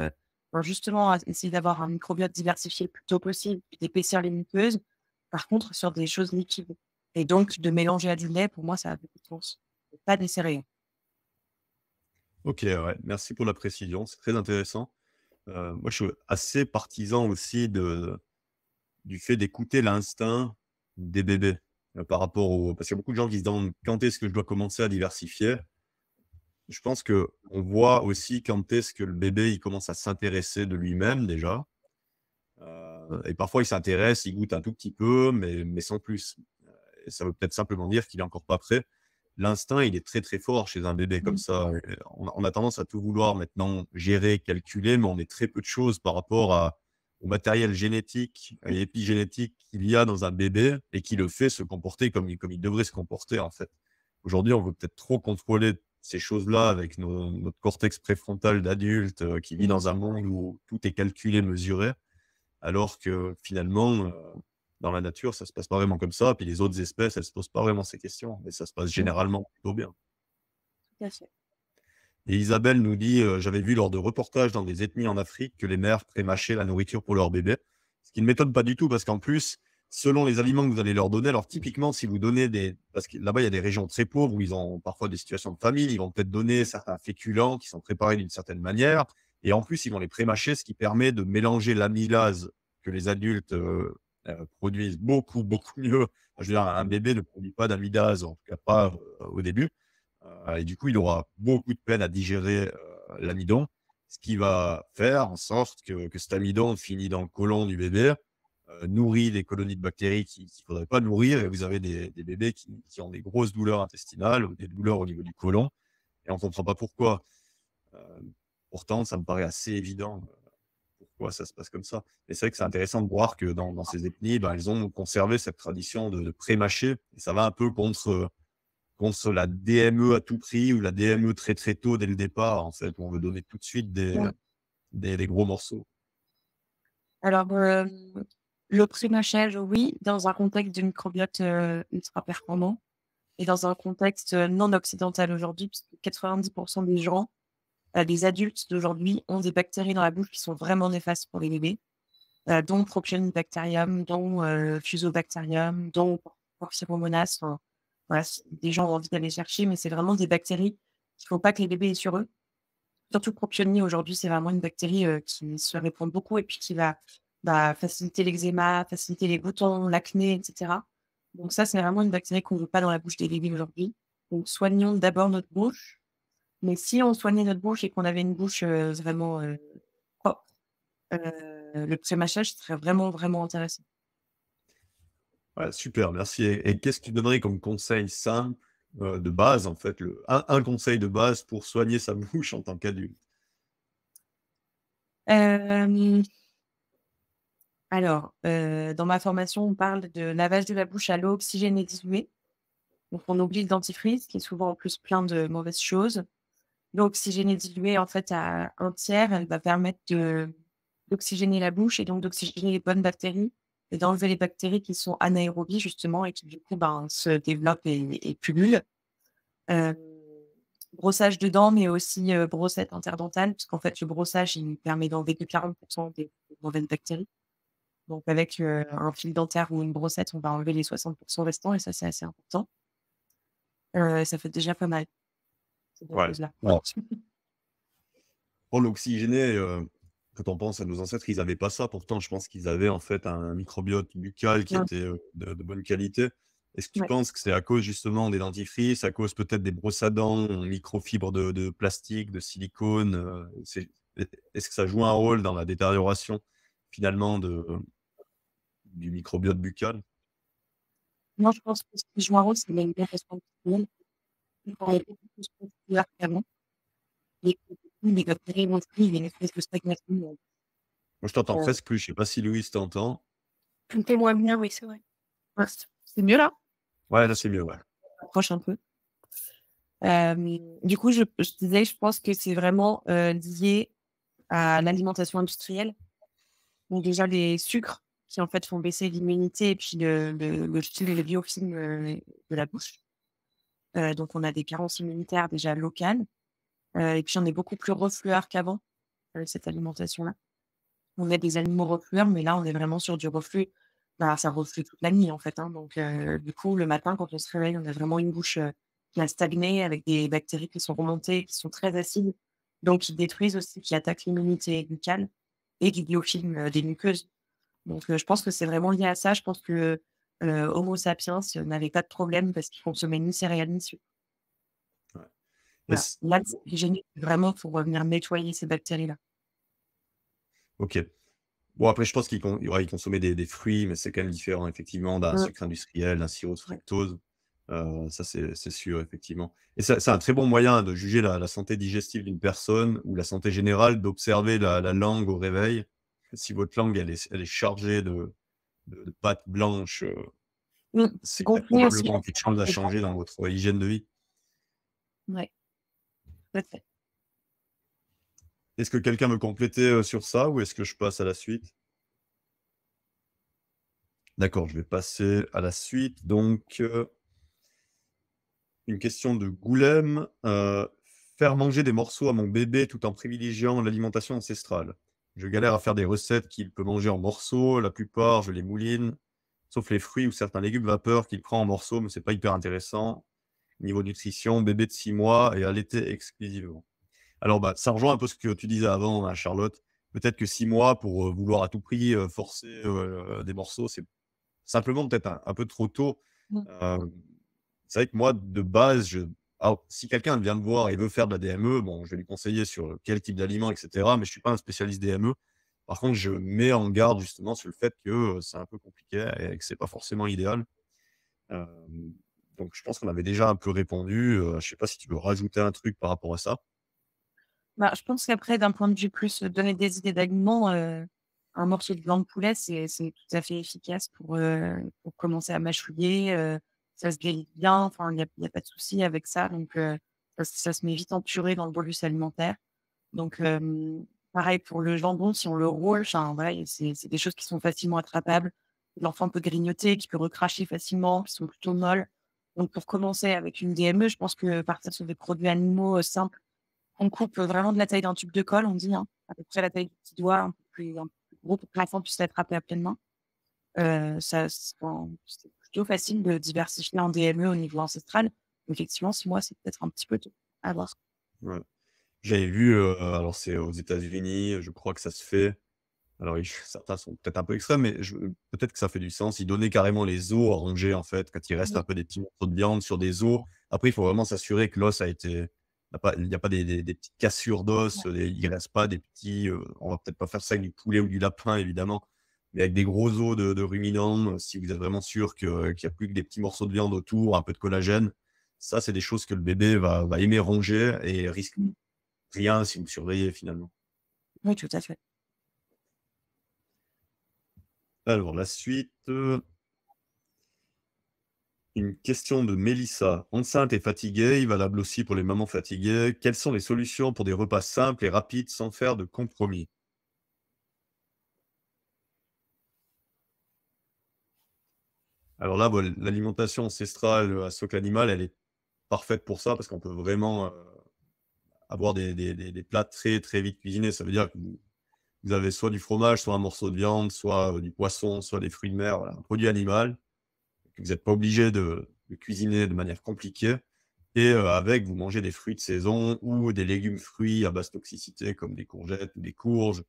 Speaker 3: justement essayer d'avoir un microbiote diversifié le plus tôt possible, puis d'épaissir les muqueuses. Par contre, sur des choses liquides et donc de mélanger à du lait, pour moi, ça a beaucoup de sens. Pas des céréales.
Speaker 1: OK, ouais, merci pour la précision, c'est très intéressant. Moi, je suis assez partisan aussi du fait d'écouter l'instinct des bébés, par rapport au parce qu'il y a beaucoup de gens qui se demandent: «Quand est-ce que je dois commencer à diversifier?» Je pense que on voit aussi quand est-ce que le bébé, il commence à s'intéresser de lui-même déjà, et parfois il s'intéresse, il goûte un tout petit peu, mais sans plus. Et ça veut peut-être simplement dire qu'il est encore pas prêt. L'instinct, il est très, très fort chez un bébé comme
Speaker 3: Mmh.
Speaker 1: ça. Et on a tendance à tout vouloir maintenant gérer, calculer, mais on est très peu de choses par rapport au matériel génétique et épigénétique qu'il y a dans un bébé et qui le fait se comporter comme il devrait se comporter, en fait. Aujourd'hui, on veut peut-être trop contrôler ces choses-là avec notre cortex préfrontal d'adulte, qui vit
Speaker 3: Mmh.
Speaker 1: dans un monde où tout est calculé, mesuré. Alors que finalement, dans la nature, ça se passe pas vraiment comme ça, puis les autres espèces, elles se posent pas vraiment ces questions, mais ça se passe
Speaker 3: Mmh.
Speaker 1: généralement plutôt bien.
Speaker 3: Tout à fait.
Speaker 1: Et Isabelle nous dit, «J'avais vu lors de reportages dans des ethnies en Afrique que les mères prémâchaient la nourriture pour leurs bébés». Ce qui ne m'étonne pas du tout parce qu'en plus, selon les aliments que vous allez leur donner, alors typiquement si vous donnez parce que là-bas, il y a des régions très pauvres où ils ont parfois des situations de famine, ils vont peut-être donner certains féculents qui sont préparés d'une certaine manière et en plus, ils vont les prémâcher, ce qui permet de mélanger l'amylase que les adultes, produisent beaucoup, beaucoup mieux. Je veux dire, un bébé ne produit pas d'amylase, en tout cas pas, au début. Et du coup, il aura beaucoup de peine à digérer, l'amidon, ce qui va faire en sorte que cet amidon finit dans le côlon du bébé, nourrit des colonies de bactéries qu'il ne faudrait pas nourrir et vous avez des bébés qui ont des grosses douleurs intestinales ou des douleurs au niveau du côlon et on ne comprend pas pourquoi. Heu, Pourtant, ça me paraît assez évident, pourquoi ça se passe comme ça. Et c'est vrai que c'est intéressant de voir que dans ces ethnies, ben, ils ont conservé cette tradition de pré-mâcher et ça va un peu contre la DME à tout prix ou la DME très, très tôt dès le départ, en fait, où on veut donner tout de suite
Speaker 3: Ouais.
Speaker 1: des gros morceaux.
Speaker 3: Alors, Le pré-mâchage, oui, dans un contexte de microbiote ultra performant et dans un contexte non occidental aujourd'hui, puisque 90% des gens, des adultes d'aujourd'hui, ont des bactéries dans la bouche qui sont vraiment néfastes pour les bébés, dont Propionibacterium, dont Fusobacterium, dont Porphyromonas. Enfin, voilà, des gens ont envie d'aller chercher, mais c'est vraiment des bactéries qu'il ne faut pas que les bébés aient sur eux. Surtout Propionibacterium aujourd'hui, c'est vraiment une bactérie qui se répand beaucoup et puis qui va faciliter l'eczéma, faciliter les boutons, l'acné, etc. Donc ça, c'est vraiment une bactérie qu'on ne veut pas dans la bouche des bébés aujourd'hui. Donc soignons d'abord notre bouche. Mais si on soignait notre bouche et qu'on avait une bouche vraiment propre, le pré-mâchage serait vraiment, vraiment intéressant.
Speaker 1: Ouais, super, merci. Et qu'est-ce que tu donnerais comme conseil simple, de base, en fait, un conseil de base pour soigner sa bouche en tant qu'adulte?
Speaker 3: Euh, alors, dans ma formation, on parle de lavage de la bouche à l'eau oxygénée diluée. Donc, on oublie le dentifrice, qui est souvent en plus plein de mauvaises choses. L'eau oxygénée diluée, en fait, à un tiers, elle va permettre d'oxygéner la bouche et donc d'oxygéner les bonnes bactéries et d'enlever les bactéries qui sont anaérobies, justement, et qui, du coup, se développent et pullulent. Euh, Brossage de dents, mais aussi brossette interdentale, parce qu'en fait, le brossage, il permet d'enlever que 40% des mauvaises bactéries. Donc, avec un fil dentaire ou une brossette, on va enlever les 60% restants, et ça, c'est assez important. Ça fait déjà pas mal, ces deux
Speaker 1: Ouais.
Speaker 3: choses-là.
Speaker 1: Ouais. Pour l'oxygéné, quand on pense à nos ancêtres, ils n'avaient pas ça. Pourtant, je pense qu'ils avaient en fait un microbiote buccal qui
Speaker 3: Ouais.
Speaker 1: était de bonne qualité. Est-ce que tu
Speaker 3: Ouais.
Speaker 1: penses que c'est à cause justement des dentifrices, à cause peut-être des brosses à dents en microfibres de plastique, de silicone est-ce que ça joue un rôle dans la détérioration finalement du microbiote buccal?
Speaker 3: Moi, je pense que ce qui joue un rôle, c'est l'alimentation quotidienne. On est beaucoup plus populaire qu'avant. Et que, du coup, les bactéries vont plus, il y a une espèce de stagnation.
Speaker 1: Moi, je t'entends
Speaker 3: Euh,
Speaker 1: presque plus. Je sais pas si Louise t'entend.
Speaker 2: Je me témoigne bien, oui, c'est vrai.
Speaker 3: ouais, c'est mieux là?
Speaker 1: Ouais, là, c'est mieux, ouais.
Speaker 3: Approche un peu. Du coup, je disais, je pense que c'est vraiment lié à l'alimentation industrielle. Donc déjà les sucres qui en fait font baisser l'immunité et puis le style et le biofilm de la bouche. Donc on a des carences immunitaires déjà locales. Et puis on est beaucoup plus reflueur qu'avant, cette alimentation-là. On est des animaux reflueurs, mais là on est vraiment sur du reflux. Ça reflue toute la nuit en fait. Hein. Donc du coup, le matin, quand on se réveille, on a vraiment une bouche qui a stagné avec des bactéries qui sont remontées, qui sont très acides, donc qui détruisent aussi, qui attaquent l'immunité buccale et du biofilm des muqueuses. Donc, je pense que c'est vraiment lié à ça. Je pense que, Homo sapiens n'avait pas de problème parce qu'il consommait ni céréales ni sucre.
Speaker 1: Ouais.
Speaker 3: Voilà. Là, c'est génial vraiment pour venir nettoyer ces bactéries-là.
Speaker 1: OK. Bon, après, je pense ouais, ils consommaient des fruits, mais c'est quand même différent, effectivement, d'un
Speaker 3: Mmh.
Speaker 1: sucre industriel, d'un sirop de
Speaker 3: Ouais.
Speaker 1: fructose. Ça, c'est sûr, effectivement. Et c'est un très bon moyen de juger la santé digestive d'une personne ou la santé générale, d'observer la langue au réveil. Si votre langue, elle est chargée de pâtes blanches,
Speaker 3: Mmh.
Speaker 1: c'est qu'il y a
Speaker 3: Gonfler aussi.
Speaker 1: probablement quelque chose à changer dans votre hygiène de vie.
Speaker 3: Ouais, tout à fait.
Speaker 1: Est-ce que quelqu'un veut compléter, sur ça ou est-ce que je passe à la suite? D'accord, je vais passer à la suite. Donc, une question de Goulem, faire manger des morceaux à mon bébé tout en privilégiant l'alimentation ancestrale. Je galère à faire des recettes qu'il peut manger en morceaux. La plupart, je les mouline, sauf les fruits ou certains légumes vapeur qu'il prend en morceaux, mais c'est pas hyper intéressant. Niveau nutrition, bébé de 6 mois et allaité exclusivement. Alors, bah, ça rejoint un peu ce que tu disais avant, hein, Charlotte. Peut-être que 6 mois pour, vouloir à tout prix, forcer, des morceaux, c'est simplement peut-être un peu trop tôt.
Speaker 3: Mmh.
Speaker 1: Hem, c'est vrai que moi, de base, alors si quelqu'un vient me voir et veut faire de la DME, bon, je vais lui conseiller sur quel type d'aliments et cetera, mais je suis pas un spécialiste DME. Par contre, je mets en garde justement sur le fait que, c'est un peu compliqué et que c'est pas forcément idéal. Hem, donc je pense qu'on avait déjà un peu répondu, je sais pas si tu veux rajouter un truc par rapport à ça?
Speaker 3: Je pense qu'après, d'un point de vue plus donner des idées d'aliments, un morceau de blanc de poulet, c'est tout à fait efficace pour commencer à mâchouiller. Ça se grille bien, enfin, il y a pas de souci avec ça. Donc, ça se met vite en purée dans le bolus alimentaire. Donc, pareil pour le jambon, si on le roule, enfin, voilà, c'est des choses qui sont facilement attrapables. l'enfant peut grignoter, qui peut recracher facilement, qui sont plutôt molles. Donc pour commencer avec une DME, je pense que partir sur des produits animaux, simples. On coupe vraiment de la taille d'un tube de colle, on dit, hein, à peu près la taille du petit doigt, un peu plus gros pour que l'enfant puisse l'attraper à pleine main. Ça c'est plutôt facile de diversifier en DME au niveau ancestral. Effectivement, 6 mois, c'est peut-être un petit peu tôt. À voir.
Speaker 1: Ouais. J'avais vu, alors c'est aux États-Unis, je crois que ça se fait. Alors ils certains sont peut-être un peu extrêmes, mais peut-être que ça fait du sens. Ils donnaient carrément les os à ronger, en fait, quand il reste un
Speaker 3: Oui,
Speaker 1: peu des petits morceaux de viande sur des os. Après, il faut vraiment s'assurer que l'os a été il y a pas des petites cassures d'os,
Speaker 3: ouais.
Speaker 1: il reste pas des petits, on va peut-être pas faire ça avec du poulet ou du lapin, évidemment, mais avec des gros os de ruminants, si vous êtes vraiment sûr qu'il y a plus que des petits morceaux de viande autour, un peu de collagène. Ça, c'est des choses que le bébé va aimer ronger et risque
Speaker 3: Mmh.
Speaker 1: rien si vous surveillez, finalement.
Speaker 3: Oui, tout à fait.
Speaker 1: Alors la suite, une question de Mélissa. Enceinte et fatiguée, valable aussi pour les mamans fatiguées. Quelles sont les solutions pour des repas simples et rapides sans faire de compromis? Alors là, bon, l'alimentation ancestrale à socle animal, elle est parfaite pour ça parce qu'on peut vraiment avoir des plats très, très vite cuisinés. Ça veut dire que vous avez soit du fromage, soit un morceau de viande, soit du poisson, soit des fruits de mer, voilà, un produit animal que vous n'êtes pas obligé de cuisiner de manière compliquée. Et avec, vous mangez des fruits de saison ou des légumes fruits à basse toxicité comme des courgettes ou des courges.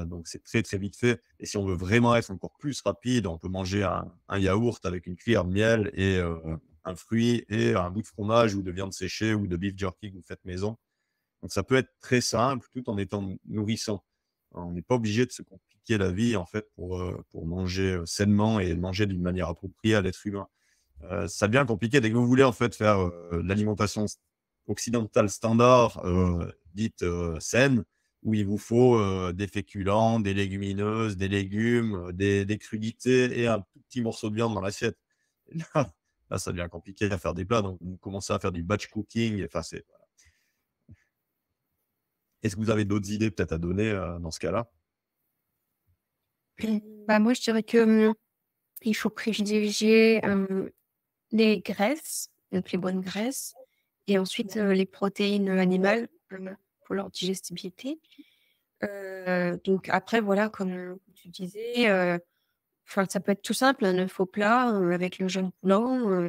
Speaker 1: Donc c'est très, très vite fait et si on veut vraiment être encore plus rapide, on peut manger un yaourt avec une cuillère de miel et un fruit et un bout de fromage ou de viande séchée ou de beef jerky que vous faites maison. Donc ça peut être très simple tout en étant nourrissant. On n'est pas obligé de se compliquer la vie en fait pour manger, sainement et manger d'une manière appropriée à l'être humain. Ça devient compliqué dès que vous voulez en fait faire, l'alimentation occidentale standard, dite, saine, où il vous faut, des féculents, des légumineuses, des légumes, des crudités et un tout petit morceau de viande dans l'assiette. Et là, ça devient compliqué à faire des plats, donc vous commencez à faire du batch cooking, enfin c'est voilà. Est-ce que vous avez d'autres idées peut-être à donner, dans ce cas-là?
Speaker 2: Bah, moi, je dirais que, il faut privilégier, les graisses, donc les bonnes graisses et ensuite, les protéines, animales, pour leur digestibilité. Donc après voilà, comme, tu disais, enfin ça peut être tout simple, un œuf au plat, avec le jaune coulant,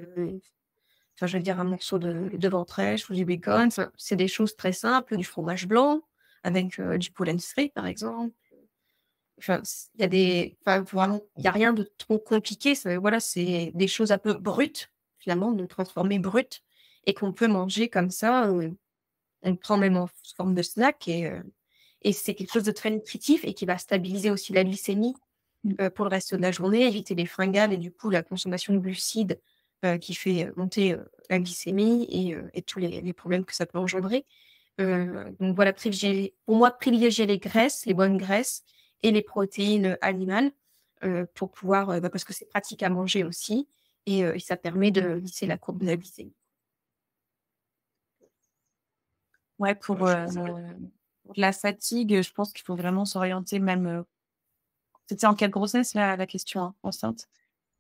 Speaker 2: enfin je veux dire un morceau de ventrèche ou du bacon, enfin c'est des choses très simples, du fromage blanc avec, du pollen frit par exemple. Enfin il y a des enfin vraiment, il y a rien de trop compliqué, c'est voilà, c'est des choses un peu brutes finalement, de transformer brutes et qu'on peut manger comme ça, on le prend même en sous forme de snack et c'est quelque chose de très nutritif et qui va stabiliser aussi la glycémie,
Speaker 3: Mmh.
Speaker 2: pour le reste de la journée, éviter les fringales et du coup la consommation de glucides, qui fait, monter, la glycémie et tous les problèmes que ça peut engendrer. Donc voilà, privilégier les graisses, les bonnes graisses et les protéines, animales, pour pouvoir, bah, parce que c'est pratique à manger aussi et ça permet de lisser la courbe de la glycémie.
Speaker 3: Ouais,
Speaker 1: Ouais, je pense
Speaker 3: pour la fatigue, je pense qu'il faut vraiment s'orienter même, c'était en quelle grossesse la question, hein? Enceinte?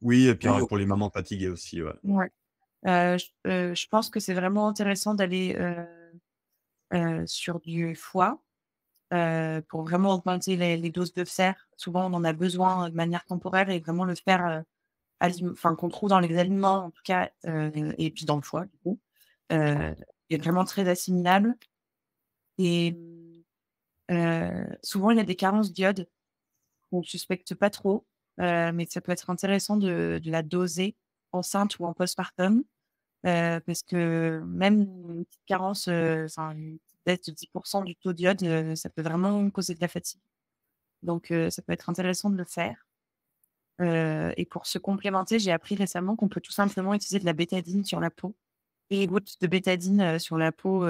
Speaker 1: oui et puis,
Speaker 3: Ouais.
Speaker 1: pour les mamans fatiguées aussi, ouais.
Speaker 3: Ouais. Je pense que c'est vraiment intéressant d'aller, sur du foie, pour vraiment augmenter les doses de fer. Souvent, on en a besoin, de manière temporaire et vraiment le fer, enfin qu'on trouve dans les aliments en tout cas, et puis dans le foie du coup, heu, est vraiment très assimilable et souvent il y a des carences d'iode qu'on suspecte pas trop, mais ça peut être intéressant de la doser enceinte ou en postpartum. Parce que même une petite carence, enfin une petite baisse de 10 du taux d'iode, ça peut vraiment causer de la fatigue. Donc ça peut être intéressant de le faire. Et pour se complémenter, j'ai appris récemment qu'on peut tout simplement utiliser de la bétadine sur la peau. Et les gouttes de bétadine, sur la peau,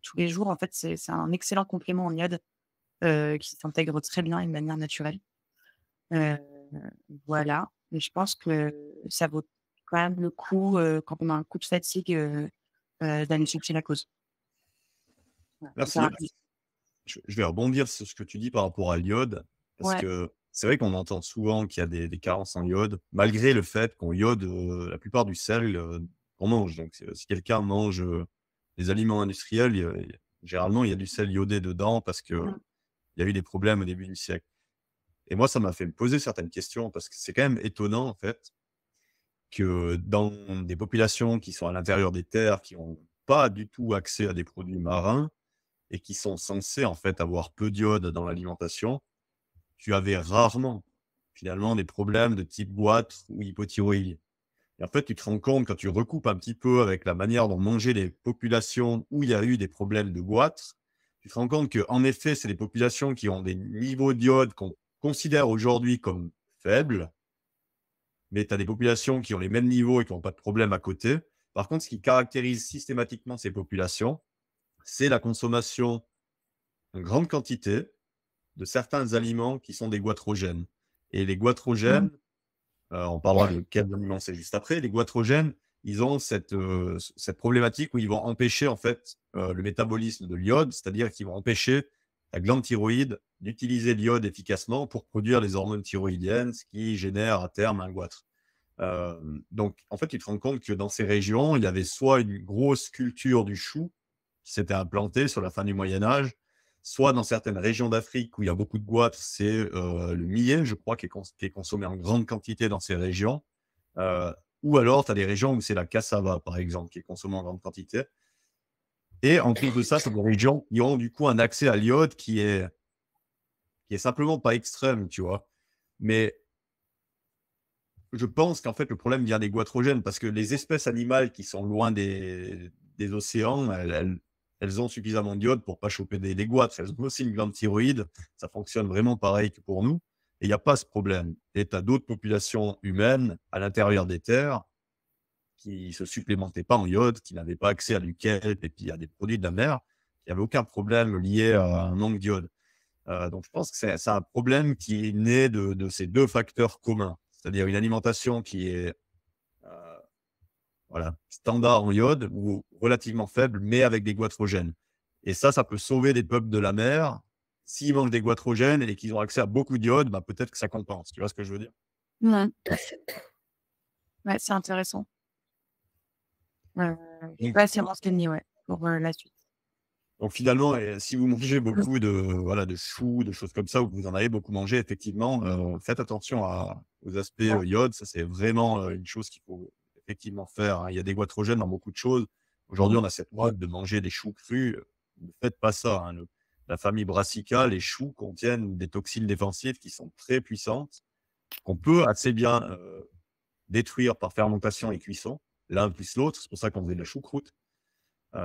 Speaker 3: tous les jours, en fait, c'est un excellent complément en iode, qui s'intègre très bien et de manière naturelle. Heu, voilà, et je pense que ça vaut quand même le coup, quand on a un coup de fatigue, d'aller chercher la cause. Voilà,
Speaker 1: Merci.
Speaker 3: hyper.
Speaker 1: Je vais rebondir sur ce que tu dis par rapport à l'iode, parce
Speaker 3: Ouais,
Speaker 1: que c'est vrai qu'on entend souvent qu'il y a des carences en iode, malgré le fait qu'on iode, la plupart du sel, qu'on mange. Donc, si quelqu'un mange, des aliments industriels, généralement, il y a du sel iodé dedans parce qu'il
Speaker 3: Mmh.
Speaker 1: y a eu des problèmes au début du siècle. Et moi, ça m'a fait me poser certaines questions parce que c'est quand même étonnant, en fait, que dans des populations qui sont à l'intérieur des terres, qui ont pas du tout accès à des produits marins et qui sont censés, en fait, avoir peu d'iode dans l'alimentation, tu avais rarement, finalement, des problèmes de type goitre ou hypothyroïdie. Et en fait, tu te rends compte quand tu recoupes un petit peu avec la manière dont mangeaient les populations où il y a eu des problèmes de goitre, tu te rends compte qu'en effet, c'est des populations qui ont des niveaux d'iode qu'on considère aujourd'hui comme faibles, mais tu as des populations qui ont les mêmes niveaux et qui n'ont pas de problème à côté. Par contre, ce qui caractérise systématiquement ces populations, c'est la consommation en grande quantité de certains aliments qui sont des goitrogènes. Et les
Speaker 3: Mmh.
Speaker 1: goitrogènes, on parlera de quels aliments c'est juste après. Les goitrogènes, ils ont cette problématique où ils vont empêcher en fait, le métabolisme de l'iode, c'est-à-dire qu'ils vont empêcher la glande thyroïde d'utiliser l'iode efficacement pour produire les hormones thyroïdiennes, ce qui génère à terme un goitre. Donc en fait, tu te rends compte que dans ces régions, il y avait soit une grosse culture du chou qui s'était implantée sur la fin du Moyen Âge, soit dans certaines régions d'Afrique où il y a beaucoup de goitres, c'est, le millet, je crois, qui est consommé en grande quantité dans ces régions. Heu, ou alors tu as des régions où c'est la cassava, par exemple, qui est consommée en grande quantité. Et en plus de ça, c'est des régions qui ont du coup un accès à l'iode qui est simplement pas extrême, tu vois? Mais je pense qu'en fait, le problème vient des goitrogènes parce que les espèces animales qui sont loin des océans, elles ont suffisamment d'iode pour pas choper des goitres. Elles ont aussi une glande thyroïde, ça fonctionne vraiment pareil que pour nous et il y a pas ce problème. Et tu as d'autres populations humaines à l'intérieur des terres qui se supplémentaient pas en iode, qui n'avaient pas accès à du kelp et puis à des produits de la mer. Il y avait aucun problème lié à un manque d'iode. Donc je pense que c'est un problème qui est né de ces 2 facteurs communs. C'est-à-dire une alimentation qui est, heu, voilà, standard en iode ou relativement faible, mais avec des goitrogènes. Et ça peut sauver des peuples de la mer. S'ils mangent des goitrogènes et qu'ils ont accès à beaucoup d'iode, bah, peut-être que ça compense. Tu vois ce que je veux dire?
Speaker 3: Mmh. Ouais, c'est intéressant. Je suis
Speaker 1: Donc
Speaker 3: pas assez renseignée, ouais, pour, la suite.
Speaker 1: donc finalement, si vous mangez beaucoup de voilà, de choux, de choses comme ça, ou que vous en avez beaucoup mangé, effectivement, faites attention aux aspects, iode. Ça, c'est vraiment, une chose qu'il faut effectivement faire, hein. Il y a des goitrogènes dans beaucoup de choses. Aujourd'hui, on a cette mode de manger des choux crus. Ne faites pas ça, hein. La famille Brassica, les choux contiennent des toxines défensives qui sont très puissantes, qu'on peut assez bien, détruire par fermentation et cuisson, l'un plus l'autre. C'est pour ça qu'on faisait de la choucroute.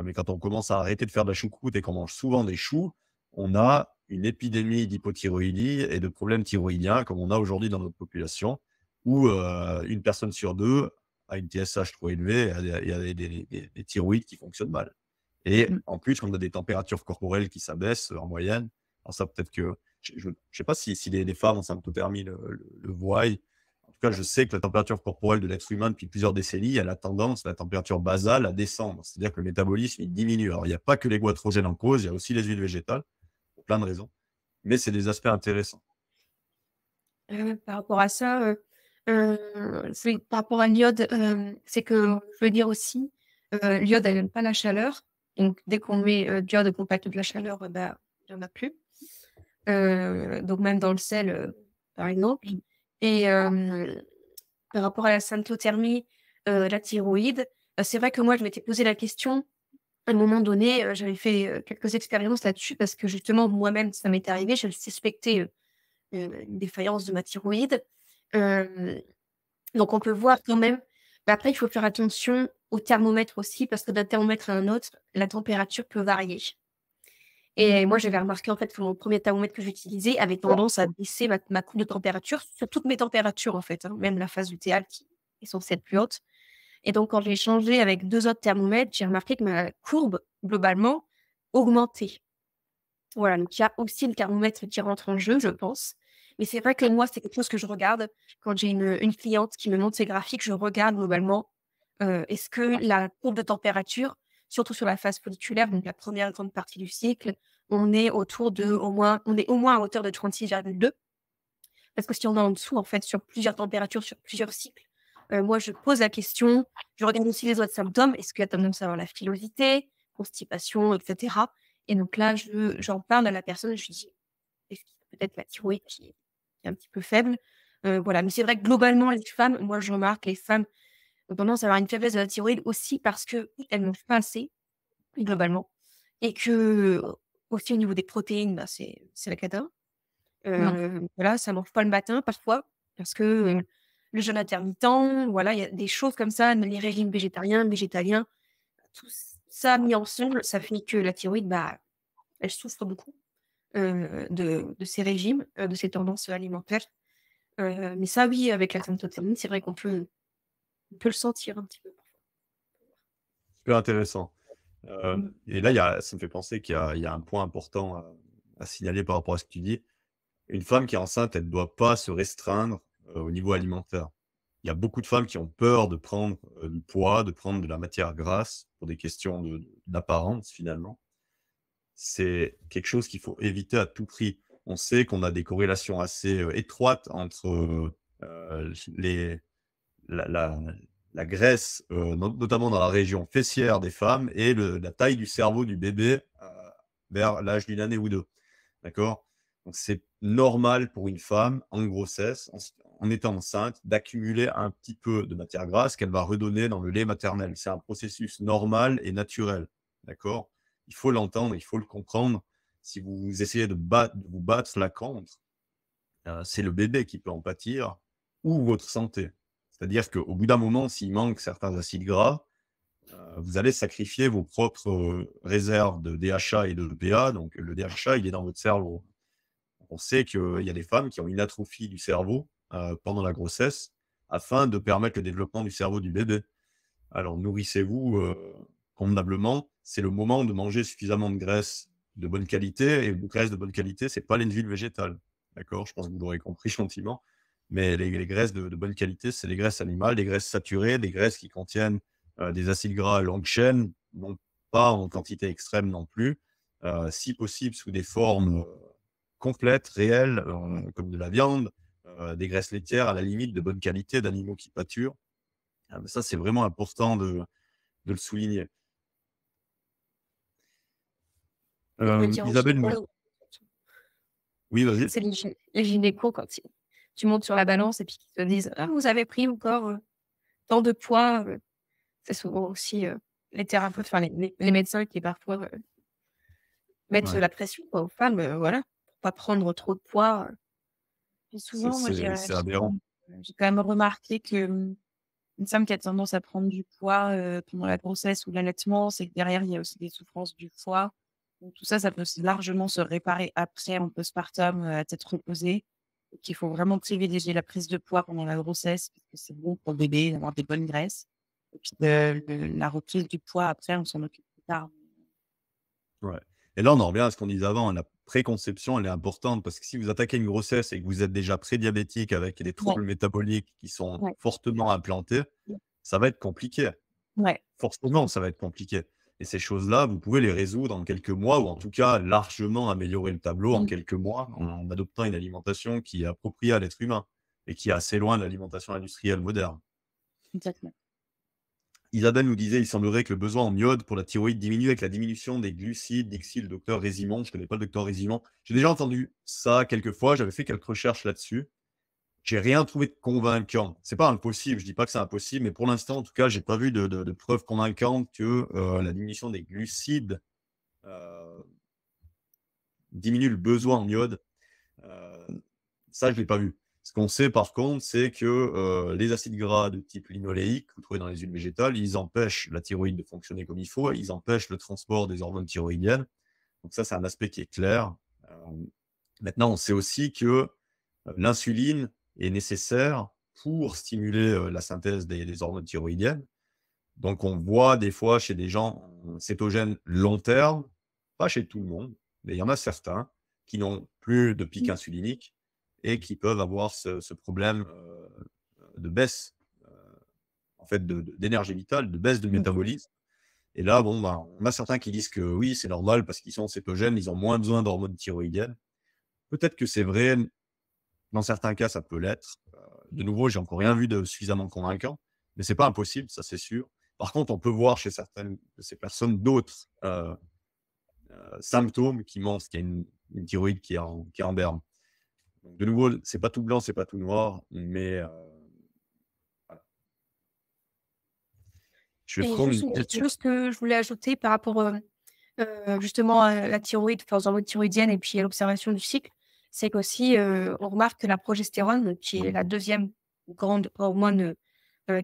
Speaker 1: Mais quand on commence à arrêter de faire de la choucroute et qu'on mange souvent des choux, on a une épidémie d'hypothyroïdie et de problèmes thyroïdiens comme on a aujourd'hui dans notre population, où, 1 personne sur 2 a une TSH trop élevée et a des thyroïdes qui fonctionnent mal. Et
Speaker 3: Mmh.
Speaker 1: en plus, on a des températures corporelles qui s'abaissent, en moyenne. Alors ça, peut-être que je sais pas si les femmes en symptothermie le voient. En tout cas, je sais que la température corporelle de l'être humain depuis plusieurs décennies, elle a tendance, la température basale, à descendre. C'est-à-dire que le métabolisme, il diminue. Alors, il n'y a pas que les goitrogènes en cause, il y a aussi les huiles végétales, pour plein de raisons. Mais c'est des aspects intéressants.
Speaker 2: Par rapport à ça, c'est par rapport à l'iode, c'est que je veux dire aussi, l'iode, elle aime pas la chaleur. Donc dès qu'on met, de l'iode et qu'on pacte de la chaleur, bah, il y en a plus. Donc même dans le sel, par exemple. Et par rapport à la symptothermie, la thyroïde, c'est vrai que moi, je m'étais posé la question. À un moment donné, j'avais fait, quelques expériences là-dessus parce que justement moi-même, ça m'était arrivé. Je suspectais, une défaillance de ma thyroïde. Hem, donc on peut voir quand même, mais après il faut faire attention au thermomètre aussi parce que d'un thermomètre à un autre, la température peut varier. Et moi j'avais remarqué en fait que mon premier thermomètre que j'utilisais avait tendance à baisser ma courbe de température sur toutes mes températures en fait, hein, même la phase lutéale qui est censée être plus haute. Et donc quand j'ai changé avec 2 autres thermomètres, j'ai remarqué que ma courbe globalement augmentait. Voilà, donc il y a aussi le thermomètre qui rentre en jeu, je pense. Mais c'est vrai que moi, c'est quelque chose que je regarde quand j'ai une cliente qui me montre ses graphiques, je regarde globalement, est-ce que la courbe de température, surtout sur la phase folliculaire, donc la première grande partie du cycle, on est au moins à hauteur de 36,2. Parce que s'il y en a en dessous, en fait, sur plusieurs températures, sur plusieurs cycles, moi, je pose la question, je regarde aussi les autres symptômes. Est-ce qu'il y a tendance à avoir la frilosité, constipation, etc. Et donc là, j'en parle à la personne, je lui dis, est-ce qu'il y a peut-être la thyroïde qui est un petit peu faible? Voilà, mais c'est vrai que globalement, les femmes, moi, je remarque, les femmes ont tendance à avoir une faiblesse de la thyroïde aussi parce qu'elles ne mangent pas assez, globalement, et que aussi au niveau des protéines, bah, c'est la cata. Voilà, ça mange pas le matin parfois parce que, le jeûne intermittent, voilà, il y a des choses comme ça, les régimes végétariens, végétaliens, tout ça mis ensemble, ça fait que la thyroïde, bah, elle souffre beaucoup, de ces régimes, de ces tendances alimentaires. Mais ça oui, avec la symptothérapie, c'est vrai on peut le sentir un petit peu parfois.
Speaker 1: Super intéressant.
Speaker 2: Mmh.
Speaker 1: Et là, ça me fait penser qu'il y a un point important à signaler par rapport à ce que tu dis. Une femme qui est enceinte, elle ne doit pas se restreindre, au niveau alimentaire. Il y a beaucoup de femmes qui ont peur de prendre, du poids, de prendre de la matière grasse pour des questions d'apparence finalement. C'est quelque chose qu'il faut éviter à tout prix. On sait qu'on a des corrélations assez, étroites entre, les la la la graisse, notamment dans la région fessière des femmes et la taille du cerveau du bébé, vers l'âge d'une année ou 2. D'accord? Donc c'est normal pour une femme en grossesse, en étant enceinte, d'accumuler un petit peu de matière grasse qu'elle va redonner dans le lait maternel. C'est un processus normal et naturel. D'accord? Il faut l'entendre, il faut le comprendre. Si vous essayez de vous battre là contre, c'est le bébé qui peut en pâtir ou votre santé. C'est-à-dire qu'au bout d'un moment, s'il manque certains acides gras, vous allez sacrifier vos propres, réserves de DHA et de EPA. Donc le DHA, il est dans votre cerveau. On sait qu'il y a des femmes qui ont une atrophie du cerveau, pendant la grossesse, afin de permettre le développement du cerveau du bébé. Alors nourrissez-vous, convenablement. C'est le moment de manger suffisamment de graisse de bonne qualité, et une graisse de bonne qualité, c'est pas les huiles végétales. D'accord? Je pense que vous l'aurez compris gentiment. Mais les graisses de bonne qualité, c'est les graisses animales, des graisses saturées, des graisses qui contiennent, des acides gras à longue chaîne, non pas en quantité extrême non plus, si possible sous des formes, complètes, réelles, comme de la viande, des graisses laitières, à la limite de bonne qualité, d'animaux qui pâturent. Mais ça, c'est vraiment important de le souligner.
Speaker 2: On peut dire aussi
Speaker 1: Isabelle nous Oui, vas-y.
Speaker 2: c'est les gynécos quand ils tu montes sur la balance et puis qu'ils te disent: «Ah, vous avez pris encore, tant de poids», c'est souvent aussi, les thérapeutes, enfin les médecins qui parfois, mettent
Speaker 1: Ouais,
Speaker 2: la pression quoi aux femmes, voilà, pour pas prendre trop de poids,
Speaker 3: Et souvent, moi,
Speaker 1: c'est aberrant.
Speaker 3: j'ai quand même remarqué que, une femme qui a tendance à prendre du poids, pendant la grossesse ou l'allaitement, c'est que derrière, il y a aussi des souffrances du foie. Donc tout ça, ça peut aussi largement se réparer après en postpartum, à tête reposée. Et qu'il faut vraiment privilégier la prise de poids pendant la grossesse, parce que c'est bon pour le bébé d'avoir des bonnes graisses. Et puis la reprise du poids après, on s'en occupe plus tard.
Speaker 1: Ouais, et là, on en revient à ce qu'on disait avant, la préconception, elle est importante parce que si vous attaquez une grossesse et que vous êtes déjà prédiabétique avec des
Speaker 3: Ouais,
Speaker 1: troubles métaboliques qui sont
Speaker 3: ouais,
Speaker 1: fortement implantés, ça va être compliqué.
Speaker 3: ouais.
Speaker 1: Forcément, ça va être compliqué, et ces choses-là, vous pouvez les résoudre en quelques mois, ou en tout cas largement améliorer le tableau en
Speaker 3: Mmh,
Speaker 1: quelques mois en adoptant une alimentation qui est appropriée à l'être humain et qui est assez loin de l'alimentation industrielle moderne.
Speaker 3: exactement.
Speaker 1: Isabelle nous disait: «Il semblerait que le besoin en iode pour la thyroïde diminue avec la diminution des glucides», dixit le docteur Résimon. Je ne connais pas le docteur Résimon. J'ai déjà entendu ça quelques fois, j'avais fait quelques recherches là-dessus. J'ai rien trouvé de convaincant. C'est pas impossible, je dis pas que c'est impossible, mais pour l'instant, en tout cas, j'ai pas vu de preuves convaincantes que, la diminution des glucides, heu, diminue le besoin en iode. Heu, Ça, je l'ai pas vu. Ce qu'on sait par contre, c'est que, les acides gras de type linoléique, que vous trouvez dans les huiles végétales, ils empêchent la thyroïde de fonctionner comme il faut, ils empêchent le transport des hormones thyroïdiennes. Donc ça, c'est un aspect qui est clair. Maintenant, on sait aussi que, l'insuline est nécessaire pour stimuler, la synthèse des hormones thyroïdiennes. Donc on voit des fois chez des gens cétogènes long terme, pas chez tout le monde, mais il y en a certains qui n'ont plus de pic
Speaker 3: Mmh,
Speaker 1: insulinique et qui peuvent avoir ce problème, de baisse, en fait d'énergie vitale, de baisse de
Speaker 3: mmh,
Speaker 1: métabolisme. Et là, bon, ben, on a certains qui disent que oui, c'est normal parce qu'ils sont cétogènes, ils ont moins besoin d'hormones thyroïdiennes. Peut-être que c'est vrai, Dans certains cas, ça peut l'être. De nouveau, j'ai encore rien vu de suffisamment convaincant, mais c'est pas impossible, ça c'est sûr. Par contre, on peut voir chez certaines de ces personnes d'autres symptômes qui montrent qu'il y a une thyroïde qui est en berne. Donc, de nouveau, c'est pas tout blanc, c'est pas tout noir, mais voilà. Je vais
Speaker 2: Et
Speaker 1: prendre
Speaker 2: juste
Speaker 1: une
Speaker 2: une petite
Speaker 1: question.
Speaker 2: chose que je voulais ajouter par rapport, justement à la thyroïde, enfin aux hormones thyroïdiennes et puis à l'observation du cycle, c'est qu'aussi, on remarque que la progestérone, qui est la deuxième grande hormone,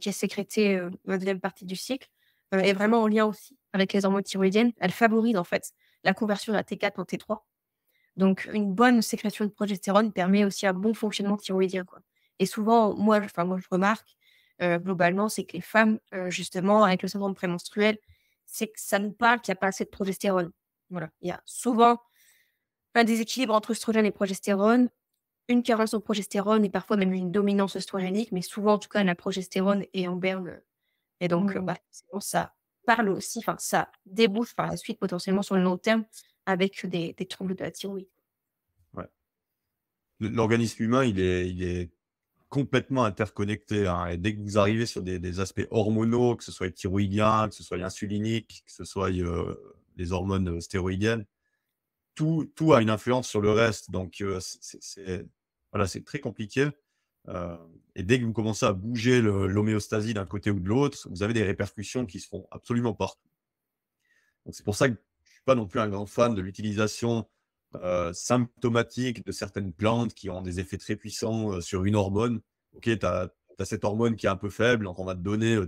Speaker 2: qui est sécrétée, dans la deuxième partie du cycle, est vraiment en lien aussi avec les hormones thyroïdiennes. Elle favorise en fait la conversion de la T4 en T3. Donc une bonne sécrétion de progestérone permet aussi un bon fonctionnement thyroïdien, quoi. Et souvent, moi je remarque, globalement, c'est que les femmes, justement, avec le syndrome prémenstruel, c'est que ça nous parle qu'il y a pas assez de progestérone. Voilà. Il y a souvent un déséquilibre entre œstrogène et progestérone, une carence en progestérone et parfois même une dominance œstrogénique, mais souvent, en tout cas, la progestérone est en berne, et donc, forcément, ça parle aussi, enfin, ça débouche par la suite potentiellement sur le long terme avec des troubles de la thyroïde.
Speaker 1: Ouais. L'organisme humain, il est complètement interconnecté, hein, et dès que vous arrivez sur des aspects hormonaux, que ce soit thyroïdien, que ce soit insulinique, que ce soit les hormones stéroïdiennes, tout a une influence sur le reste. Donc, voilà, c'est très compliqué. Et dès que vous commencez à bouger l'homéostasie d'un côté ou de l'autre, vous avez des répercussions qui se font absolument partout. Donc, c'est pour ça que je suis pas non plus un grand fan de l'utilisation symptomatique de certaines plantes qui ont des effets très puissants sur une hormone. Ok, tu as cette hormone qui est un peu faible, donc on va te donner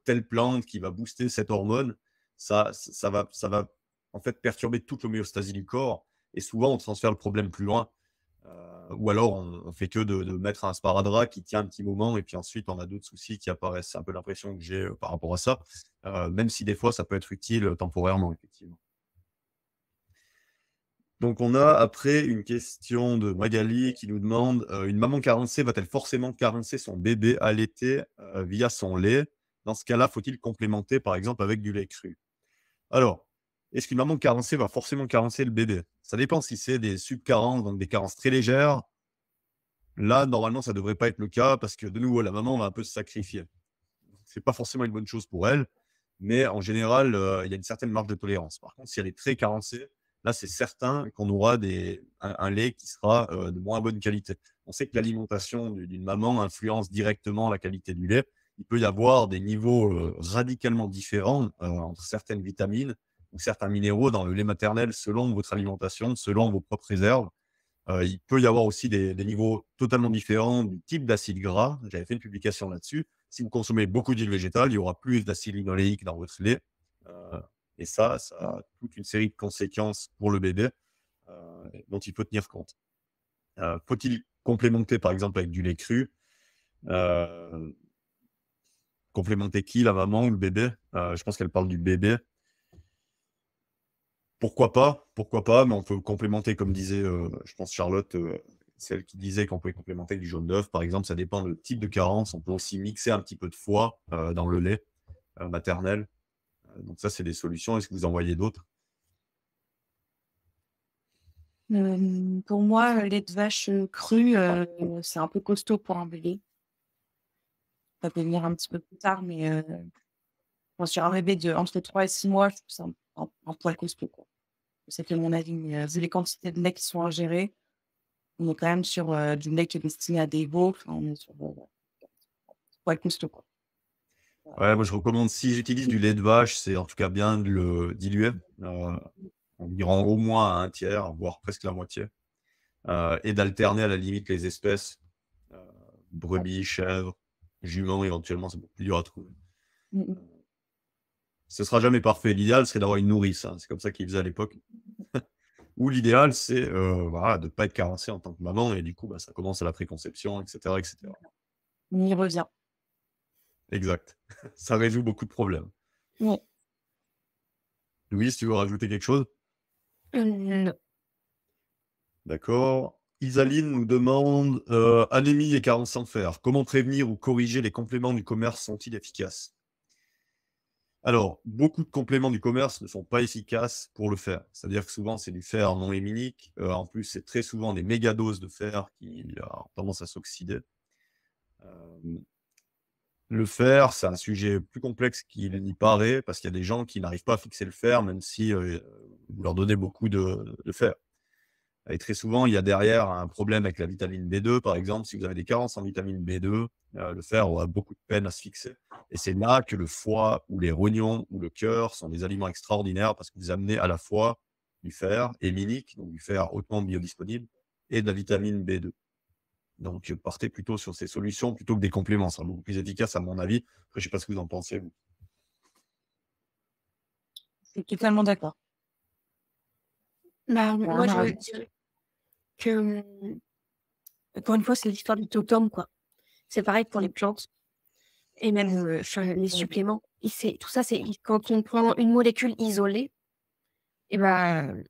Speaker 1: telle plante qui va booster cette hormone. Ça va en fait perturber toute l'homéostasie du corps. Et souvent, on transfère le problème plus loin. Ou alors, on fait que de mettre un sparadrap qui tient un petit moment et puis ensuite, on a d'autres soucis qui apparaissent. C'est un peu l'impression que j'ai par rapport à ça. Même si des fois, ça peut être utile temporairement, effectivement. Donc, on a après une question de Magali qui nous demande une maman carencée va-t-elle forcément carencer son bébé allaité via son lait? Dans ce cas-là, faut-il complémenter, par exemple, avec du lait cru? Alors, est-ce qu'une maman carencée va forcément carencer le bébé? Ça dépend si c'est des subcarences, donc des carences très légères. Là, normalement, ça ne devrait pas être le cas parce que, de nouveau, la maman va un peu se sacrifier. C'est pas forcément une bonne chose pour elle, mais en général, il y a une certaine marge de tolérance. Par contre, si elle est très carencée, là, c'est certain qu'on aura un lait qui sera de moins bonne qualité. On sait que l'alimentation d'une maman influence directement la qualité du lait. Il peut y avoir des niveaux radicalement différents entre certaines vitamines ou certains minéraux dans le lait maternel selon votre alimentation, selon vos propres réserves. Il peut y avoir aussi des niveaux totalement différents du type d'acide gras. J'avais fait une publication là-dessus. Si vous consommez beaucoup d'huile végétale, il y aura plus d'acide linoléique dans votre lait. Et ça a toute une série de conséquences pour le bébé dont il faut tenir compte. Faut-il complémenter, par exemple, avec du lait cru? Complémenter qui? La maman ou le bébé? Je pense qu'elle parle du bébé. Pourquoi pas, mais on peut complémenter, comme disait, je pense Charlotte, celle qui disait qu'on pouvait complémenter avec du jaune d'œuf, par exemple. Ça dépend du type de carence. On peut aussi mixer un petit peu de foie dans le lait maternel. Donc ça, c'est des solutions. Est-ce que vous en voyez d'autres?
Speaker 3: Pour moi, le lait de vache cru, c'est un peu costaud pour un bébé. Ça peut venir un petit peu plus tard, mais sur un bébé entre 3 et 6 mois, je trouve ça un poil costaud, quoi. C'est mon avis, mais vu les quantités de lait qui sont ingérées, on est quand même sur du lait qui est destiné à des veaux. Enfin, on est sur poil costaud, quoi.
Speaker 1: Ouais, moi je recommande, si j'utilise du lait de vache, c'est en tout cas bien de le diluer environ au moins à un tiers, voire presque la moitié, et d'alterner à la limite les espèces, euh, brebis, chèvres, juments éventuellement, c'est beaucoup plus dur à trouver.
Speaker 3: Mmh.
Speaker 1: Ce sera jamais parfait. L'idéal serait d'avoir une nourrice, hein. C'est comme ça qu'ils faisaient à l'époque. Ou l'idéal, c'est voilà, de ne pas être carencé en tant que maman et du coup, bah, ça commence à la préconception, etc., etc.
Speaker 3: On y revient.
Speaker 1: Exact. Ça résout beaucoup de problèmes.
Speaker 3: Ouais.
Speaker 1: Louise, tu veux rajouter quelque chose?
Speaker 2: Non.
Speaker 1: D'accord. Isaline nous demande anémie et carence en fer. Comment prévenir ou corriger les compléments du commerce sont-ils efficaces? Alors, beaucoup de compléments du commerce ne sont pas efficaces pour le fer. C'est-à-dire que souvent, c'est du fer non héminique. En plus, c'est très souvent des mégadoses de fer qui ont tendance à s'oxyder. Hem, le fer, c'est un sujet plus complexe qu'il n'y paraît parce qu'il y a des gens qui n'arrivent pas à fixer le fer même si, vous leur donnez beaucoup de fer. Et très souvent, il y a derrière un problème avec la vitamine B2, par exemple. Si vous avez des carences en vitamine B2, le fer aura beaucoup de peine à se fixer. Et c'est là que le foie ou les rognons ou le cœur sont des aliments extraordinaires parce que vous amenez à la fois du fer héminique, donc du fer hautement biodisponible, et de la vitamine B2. Donc, partez plutôt sur ces solutions plutôt que des compléments. Ça sera beaucoup plus efficace à mon avis. Après, je sais pas ce que vous en pensez, vous.
Speaker 3: Je suis totalement d'accord.
Speaker 2: Bah,
Speaker 3: Tu as
Speaker 2: moi,
Speaker 3: vraiment
Speaker 2: je
Speaker 3: raison.
Speaker 2: dirais que, encore une fois, c'est l'histoire du totem, quoi. C'est pareil pour les plantes et même, enfin, les suppléments. Et tout ça, c'est quand on prend une molécule isolée, et ben,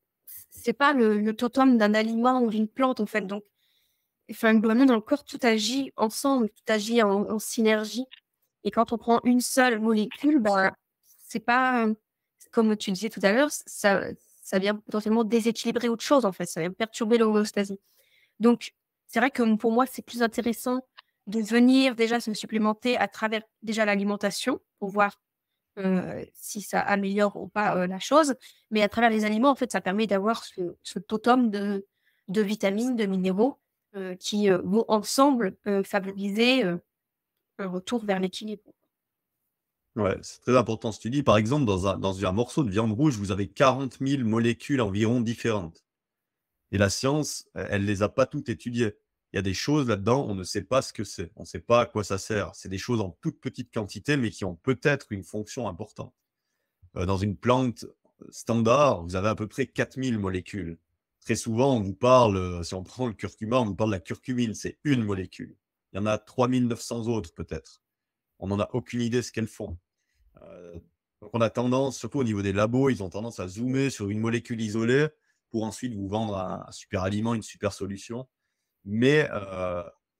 Speaker 2: c'est pas le totem d'un aliment ou d'une plante, en fait. Donc, enfin, globalement, dans le corps, tout agit ensemble, tout agit en synergie. Et quand on prend une seule molécule, bah, c'est pas, comme tu disais tout à l'heure, ça vient potentiellement déséquilibrer autre chose, en fait. Ça vient perturber l'homéostasie. Donc, c'est vrai que pour moi, c'est plus intéressant de venir déjà se supplémenter à travers déjà l'alimentation pour voir si ça améliore ou pas la chose. Mais à travers les aliments, en fait, ça permet d'avoir ce totem de vitamines, de minéraux qui vont ensemble favoriser un retour vers l'équilibre.
Speaker 1: Ouais, c'est très important ce que tu dis. Par exemple, dans un morceau de viande rouge, vous avez 40 000 molécules environ différentes. Et la science, elle les a pas toutes étudiées. Il y a des choses là-dedans, on ne sait pas ce que c'est. On ne sait pas à quoi ça sert. C'est des choses en toute petite quantité, mais qui ont peut-être une fonction importante. Dans une plante standard, vous avez à peu près 4 000 molécules. Très souvent, on vous parle, si on prend le curcuma, on nous parle de la curcumine, c'est une molécule. Il y en a 3 900 autres peut-être. On n'en a aucune idée ce qu'elles font. Heu, donc on a tendance, surtout au niveau des labos, ils ont tendance à zoomer sur une molécule isolée pour ensuite vous vendre un super aliment, une super solution. Mais,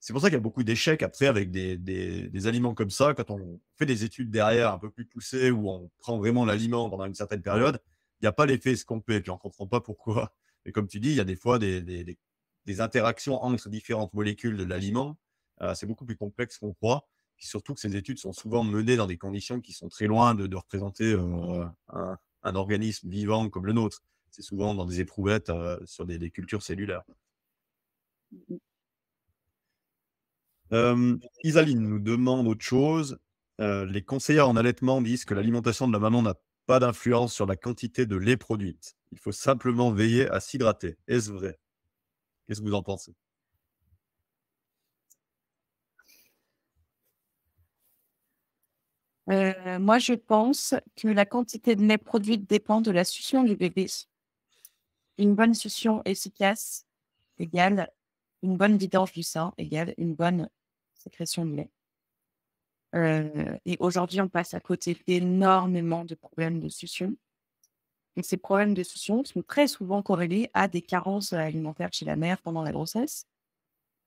Speaker 1: c'est pour ça qu'il y a beaucoup d'échecs après avec des aliments comme ça. Quand on fait des études derrière un peu plus poussées, où on prend vraiment l'aliment pendant une certaine période, il y a pas l'effet escompté, puis on comprend pas pourquoi. Et comme tu dis, il y a des fois des interactions entre différentes molécules de l'aliment. C'est beaucoup plus complexe qu'on croit. Puis surtout que ces études sont souvent menées dans des conditions qui sont très loin de représenter, un organisme vivant comme le nôtre. C'est souvent dans des éprouvettes, sur des cultures cellulaires. Isaline nous demande autre chose. Les conseillères en allaitement disent que l'alimentation de la maman n'a pas d'influence sur la quantité de lait produite. Il faut simplement veiller à s'hydrater. Est-ce vrai? Qu'est-ce que vous en pensez?
Speaker 3: Moi, je pense que la quantité de lait produite dépend de la succion du bébé. Une bonne succion efficace égale une bonne vidange du sein égale une bonne sécrétion de lait. Et aujourd'hui, on passe à côté d'énormément de problèmes de succion. Et ces problèmes de succion sont très souvent corrélés à des carences alimentaires chez la mère pendant la grossesse.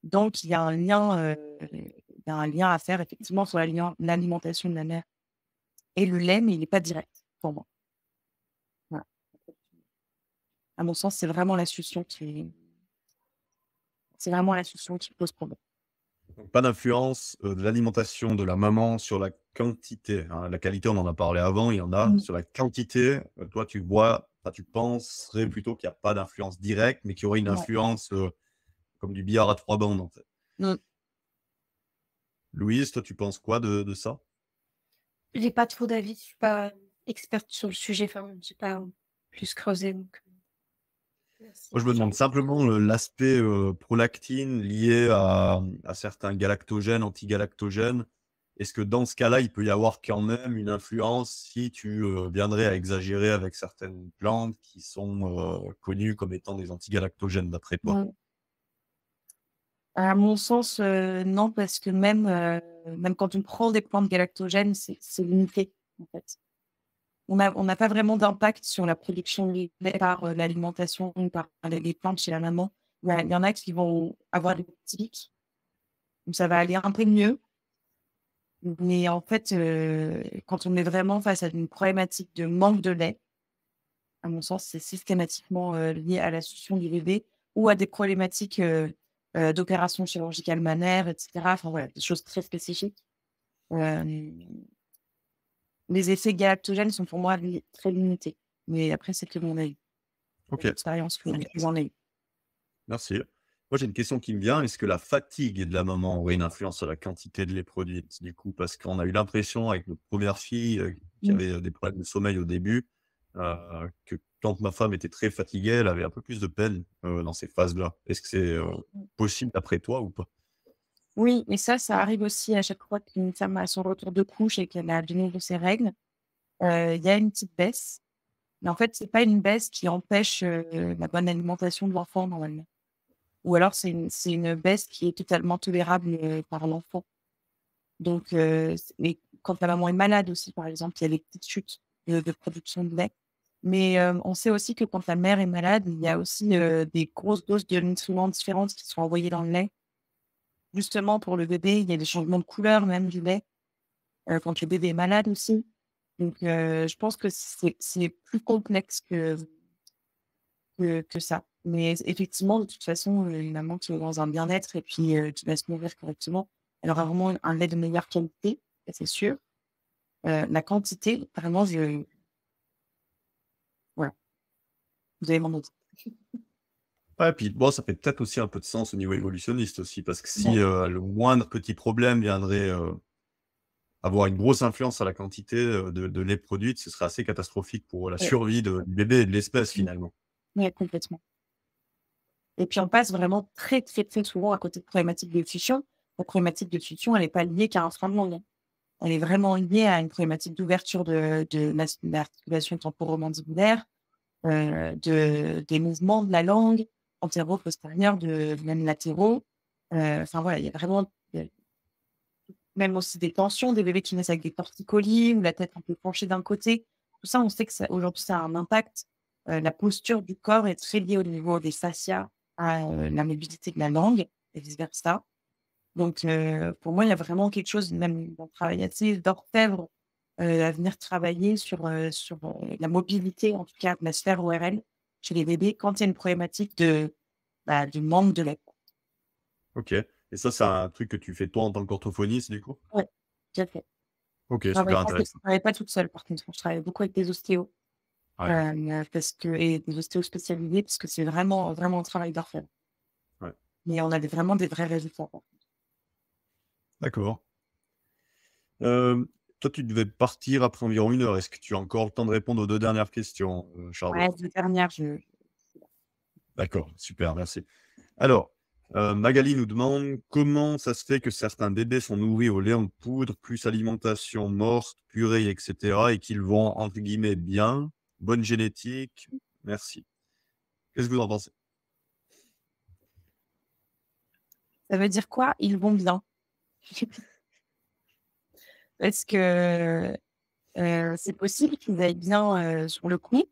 Speaker 3: Donc, il y a un lien à faire effectivement sur l'alimentation de la mère et le lait, mais il n'est pas direct pour moi. Voilà. À mon sens, c'est vraiment la succion qui pose problème.
Speaker 1: Donc pas d'influence, de l'alimentation de la maman sur la quantité, hein. La qualité, on en a parlé avant, il y en a. Sur la quantité, toi, tu penserais plutôt qu'il y a pas d'influence directe, mais qu'il y aurait une
Speaker 3: Ouais.
Speaker 1: influence, comme du billard à 3 bandes, en fait.
Speaker 3: Mm.
Speaker 1: Louise, toi, tu penses quoi de ça?
Speaker 2: J'ai pas trop d'avis, je suis pas experte sur le sujet, enfin, j'ai pas plus creusé, donc merci.
Speaker 1: Moi, je me demande simplement l'aspect, prolactine lié à certains galactogènes, antigalactogènes. Est-ce que dans ce cas-là, il peut y avoir quand même une influence si tu, viendrais à exagérer avec certaines plantes qui sont, connues comme étant des antigalactogènes d'après toi?
Speaker 3: Mm. À mon sens, non, parce que même quand on prend des plantes galactogènes, c'est limité, en fait. On n'a pas vraiment d'impact sur la production de lait par l'alimentation ou par les plantes chez la maman. Il y en a qui vont avoir des petits pics, donc ça va aller un peu mieux. Mais en fait, quand on est vraiment face à une problématique de manque de lait, à mon sens, c'est systématiquement, lié à la succion du bébé ou à des problématiques, d'opération chirurgicale mammaire et cetera. Enfin voilà, des choses très spécifiques. Hem, les effets galactogènes sont pour moi très limités. Mais après, c'est que mon avis,
Speaker 1: Ok,
Speaker 3: l'expérience que j'en ai eue.
Speaker 1: merci. Moi, j'ai une question qui me vient. Est-ce que la fatigue de la maman aurait une influence sur la quantité de lait produite, du coup? Parce qu'on a eu l'impression avec notre première fille, qui
Speaker 3: Mmh.
Speaker 1: avait, des problèmes de sommeil au début, que quand ma femme était très fatiguée, elle avait un peu plus de peine, dans ces phases-là. Est-ce que c'est, possible d'après toi ou pas?
Speaker 3: Oui, et ça arrive aussi à chaque fois qu'une femme a son retour de couche et qu'elle a de nouveau ses règles. Il y a une petite baisse, mais en fait, c'est pas une baisse qui empêche, la bonne alimentation de l'enfant normalement. Ou alors c'est une baisse qui est totalement tolérable, par l'enfant. Donc mais quand la maman est malade aussi, par exemple, il y a des petites chutes de production de lait. Mais on sait aussi que quand la mère est malade, il y a aussi, des grosses doses de nutriments différentes qui sont envoyées dans le lait. Justement pour le bébé, il y a des changements de couleur même du lait, quand le bébé est malade aussi. Donc je pense que c'est plus complexe que ça. Mais effectivement, de toute façon, une maman qui est dans un bien-être et puis, qui va se nourrir correctement, elle aura vraiment un lait de meilleure qualité, ça c'est sûr. La quantité, vraiment, voilà, vous avez mon avis.
Speaker 1: Ouais, puis bon, ça fait peut-être aussi un peu de sens au niveau évolutionniste aussi, parce que si,
Speaker 3: Ouais,
Speaker 1: le moindre petit problème viendrait, avoir une grosse influence sur la quantité, de lait produite, ce serait assez catastrophique pour la
Speaker 3: ouais,
Speaker 1: survie du bébé et de l'espèce
Speaker 3: mmh,
Speaker 1: finalement.
Speaker 3: ouais, complètement. Et puis on passe vraiment très, très, très souvent à côté de problématiques de fusion. La problématique de fusion, elle est pas liée qu'à un frein de langue, hein. Elle est vraiment liée à une problématique d'ouverture de l'articulation temporomandibulaire, des mouvements de la langue, antéro-postérieur, même latéraux. Enfin voilà, il y a vraiment même aussi des tensions, des bébés qui naissent avec des torticolis ou la tête un peu penchée d'un côté. Tout ça, on sait que ça aujourd'hui, ça a un impact. La posture du corps est très liée au niveau des fascias à, la mobilité de la langue et vice versa. Donc pour moi, il y a vraiment quelque chose, même dans le travail assez d'orfèvre, à venir travailler sur la mobilité, en tout cas de la sphère ORL chez les bébés quand il y a une problématique de manque de lait.
Speaker 1: OK, et ça, c'est un truc que tu fais toi en tant qu'orthophoniste du coup?
Speaker 3: Ouais, tout à fait.
Speaker 1: OK, super
Speaker 3: Je
Speaker 1: intéressant.
Speaker 3: travaille pas toute seule par contre, je travaille beaucoup avec des ostéos.
Speaker 1: Ouais,
Speaker 3: Parce que et des ostéos spécialisés parce que c'est vraiment, vraiment un travail d'orfèvre.
Speaker 1: ouais,
Speaker 3: Mais on a vraiment des vrais résultats.
Speaker 1: d'accord. Toi, tu devais partir après environ 1 heure. Est-ce que tu as encore le temps de répondre aux 2 dernières questions,
Speaker 3: Ouais,
Speaker 1: Charlotte?
Speaker 3: 2 dernières, je
Speaker 1: D'accord, super, merci. Alors, Magali nous demande: «Comment ça se fait que certains bébés sont nourris au lait en poudre, plus alimentation morte, purée et cetera et qu'ils vont entre guillemets «bien»? Bonne génétique, merci». Qu'est-ce que vous en pensez?
Speaker 3: ça veut dire quoi? Ils vont bien. Parce que, c'est possible qu'ils aillent bien, sur le coup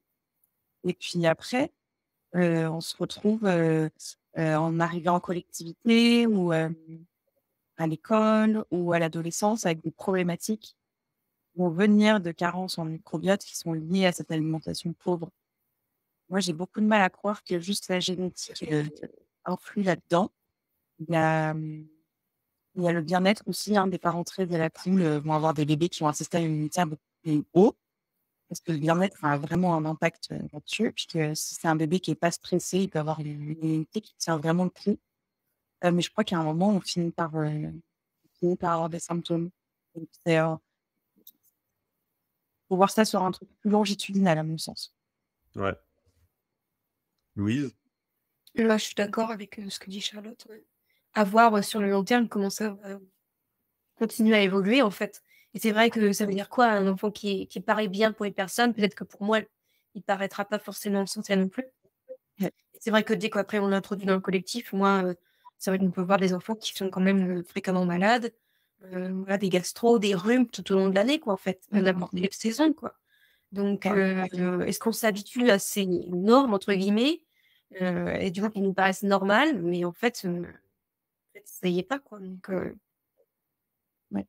Speaker 3: et puis après, on se retrouve, en arrivant en collectivité ou, à l'école ou à l'adolescence avec des problématiques qui vont venir de carences en microbiote qui sont liées à cette alimentation pauvre. Moi, j'ai beaucoup de mal à croire que juste la génétique, influe là-dedans. Il y a, il y a le bien-être aussi, hein, des parents très à la cool, vont avoir des bébés qui ont un système immunitaire beaucoup plus haut. Parce que le bien-être a vraiment un impact, là-dessus, puisque si c'est un bébé qui est pas stressé, il peut avoir une immunité qui tient vraiment le coup. Mais je crois qu'à un moment, on finit par avoir des symptômes. Donc c'est, faut voir ça sur un truc plus longitudinal à mon sens.
Speaker 1: Ouais. Louise?
Speaker 2: Là, je suis d'accord avec, ce que dit Charlotte, ouais. À voir, sur le long terme comment ça va continuer à évoluer, en fait. Et c'est vrai que ça veut dire quoi un enfant qui paraît bien pour une personne, peut-être que pour moi, il paraîtra pas forcément le sentir non plus.
Speaker 3: Ouais,
Speaker 2: C'est vrai que dès qu'après on l'introduit dans le collectif, moi, c'est vrai qu'on peut voir des enfants qui sont quand même, fréquemment malades, voilà, des gastro, des rhumes tout au long de l'année, quoi, en fait, n'importe quelle saison, quoi. Donc,
Speaker 3: ouais.
Speaker 2: est-ce qu'on s'habitue à ces «normes» entre guillemets, et du coup qui nous paraissent normales, mais en fait, ça y est pas, quoi, donc
Speaker 3: Ouais.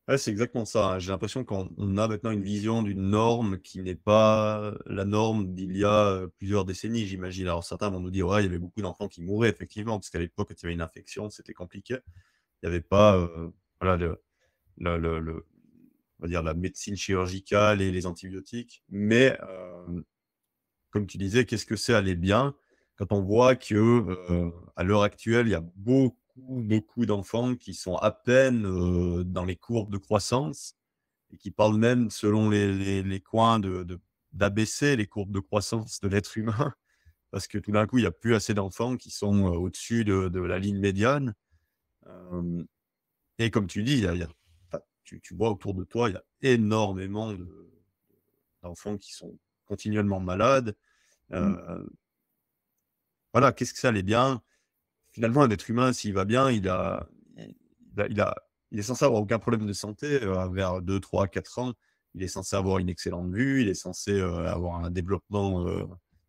Speaker 1: Ouais, c'est exactement ça, hein. J'ai l'impression qu'on a maintenant une vision d'une norme qui n'est pas la norme d'il y a, plusieurs décennies, j'imagine. Alors certains vont nous dire: «Ouais, il y avait beaucoup d'enfants qui mouraient», effectivement, parce qu'à l'époque, quand il y avait une infection, c'était compliqué. Il y avait pas, voilà, le on va dire la médecine chirurgicale et les antibiotiques. Mais, comme tu disais, qu'est-ce que c'est aller bien? Quand on voit que, à l'heure actuelle, il y a beaucoup, beaucoup d'enfants qui sont à peine, dans les courbes de croissance et qui parlent même selon les coins de d'abaisser les courbes de croissance de l'être humain parce que tout d'un coup, il y a plus assez d'enfants qui sont, au-dessus de la ligne médiane. Hem Et comme tu dis, il y a enfin, tu vois autour de toi, il y a énormément d'enfants qui sont continuellement malades.
Speaker 3: Mmh.
Speaker 1: Heu, voilà, qu'est-ce que ça allait bien? Finalement, un être humain, s'il va bien, il est censé avoir aucun problème de santé, vers 2, 3, 4 ans. Il est censé avoir une excellente vue, il est censé, avoir un développement,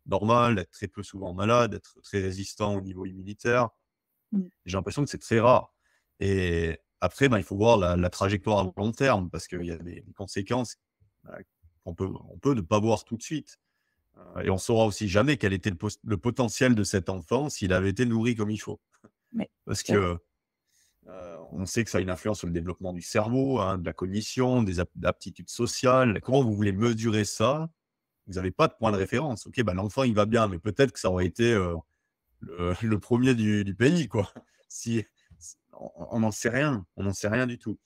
Speaker 1: normal, être très peu souvent malade, être très résistant au niveau immunitaire.
Speaker 3: Mmh.
Speaker 1: J'ai l'impression que c'est très rare et après, ben, il faut voir la trajectoire à long terme parce qu'il y a des conséquences, bah, on peut ne pas voir tout de suite, et on saura aussi jamais quel était le potentiel de cet enfant s'il avait été nourri comme il faut.
Speaker 3: Ouais,
Speaker 1: Parce
Speaker 3: c'est vrai.
Speaker 1: que, on sait que ça a une influence sur le développement du cerveau, hein, de la cognition, des aptitudes sociales. Comment vous voulez mesurer ça? Vous avez pas de point de référence. OK, bah, l'enfant, il va bien, mais peut-être que ça aurait été, le 1er du pays, quoi. Si on n'en sait rien, on n'en sait rien du tout.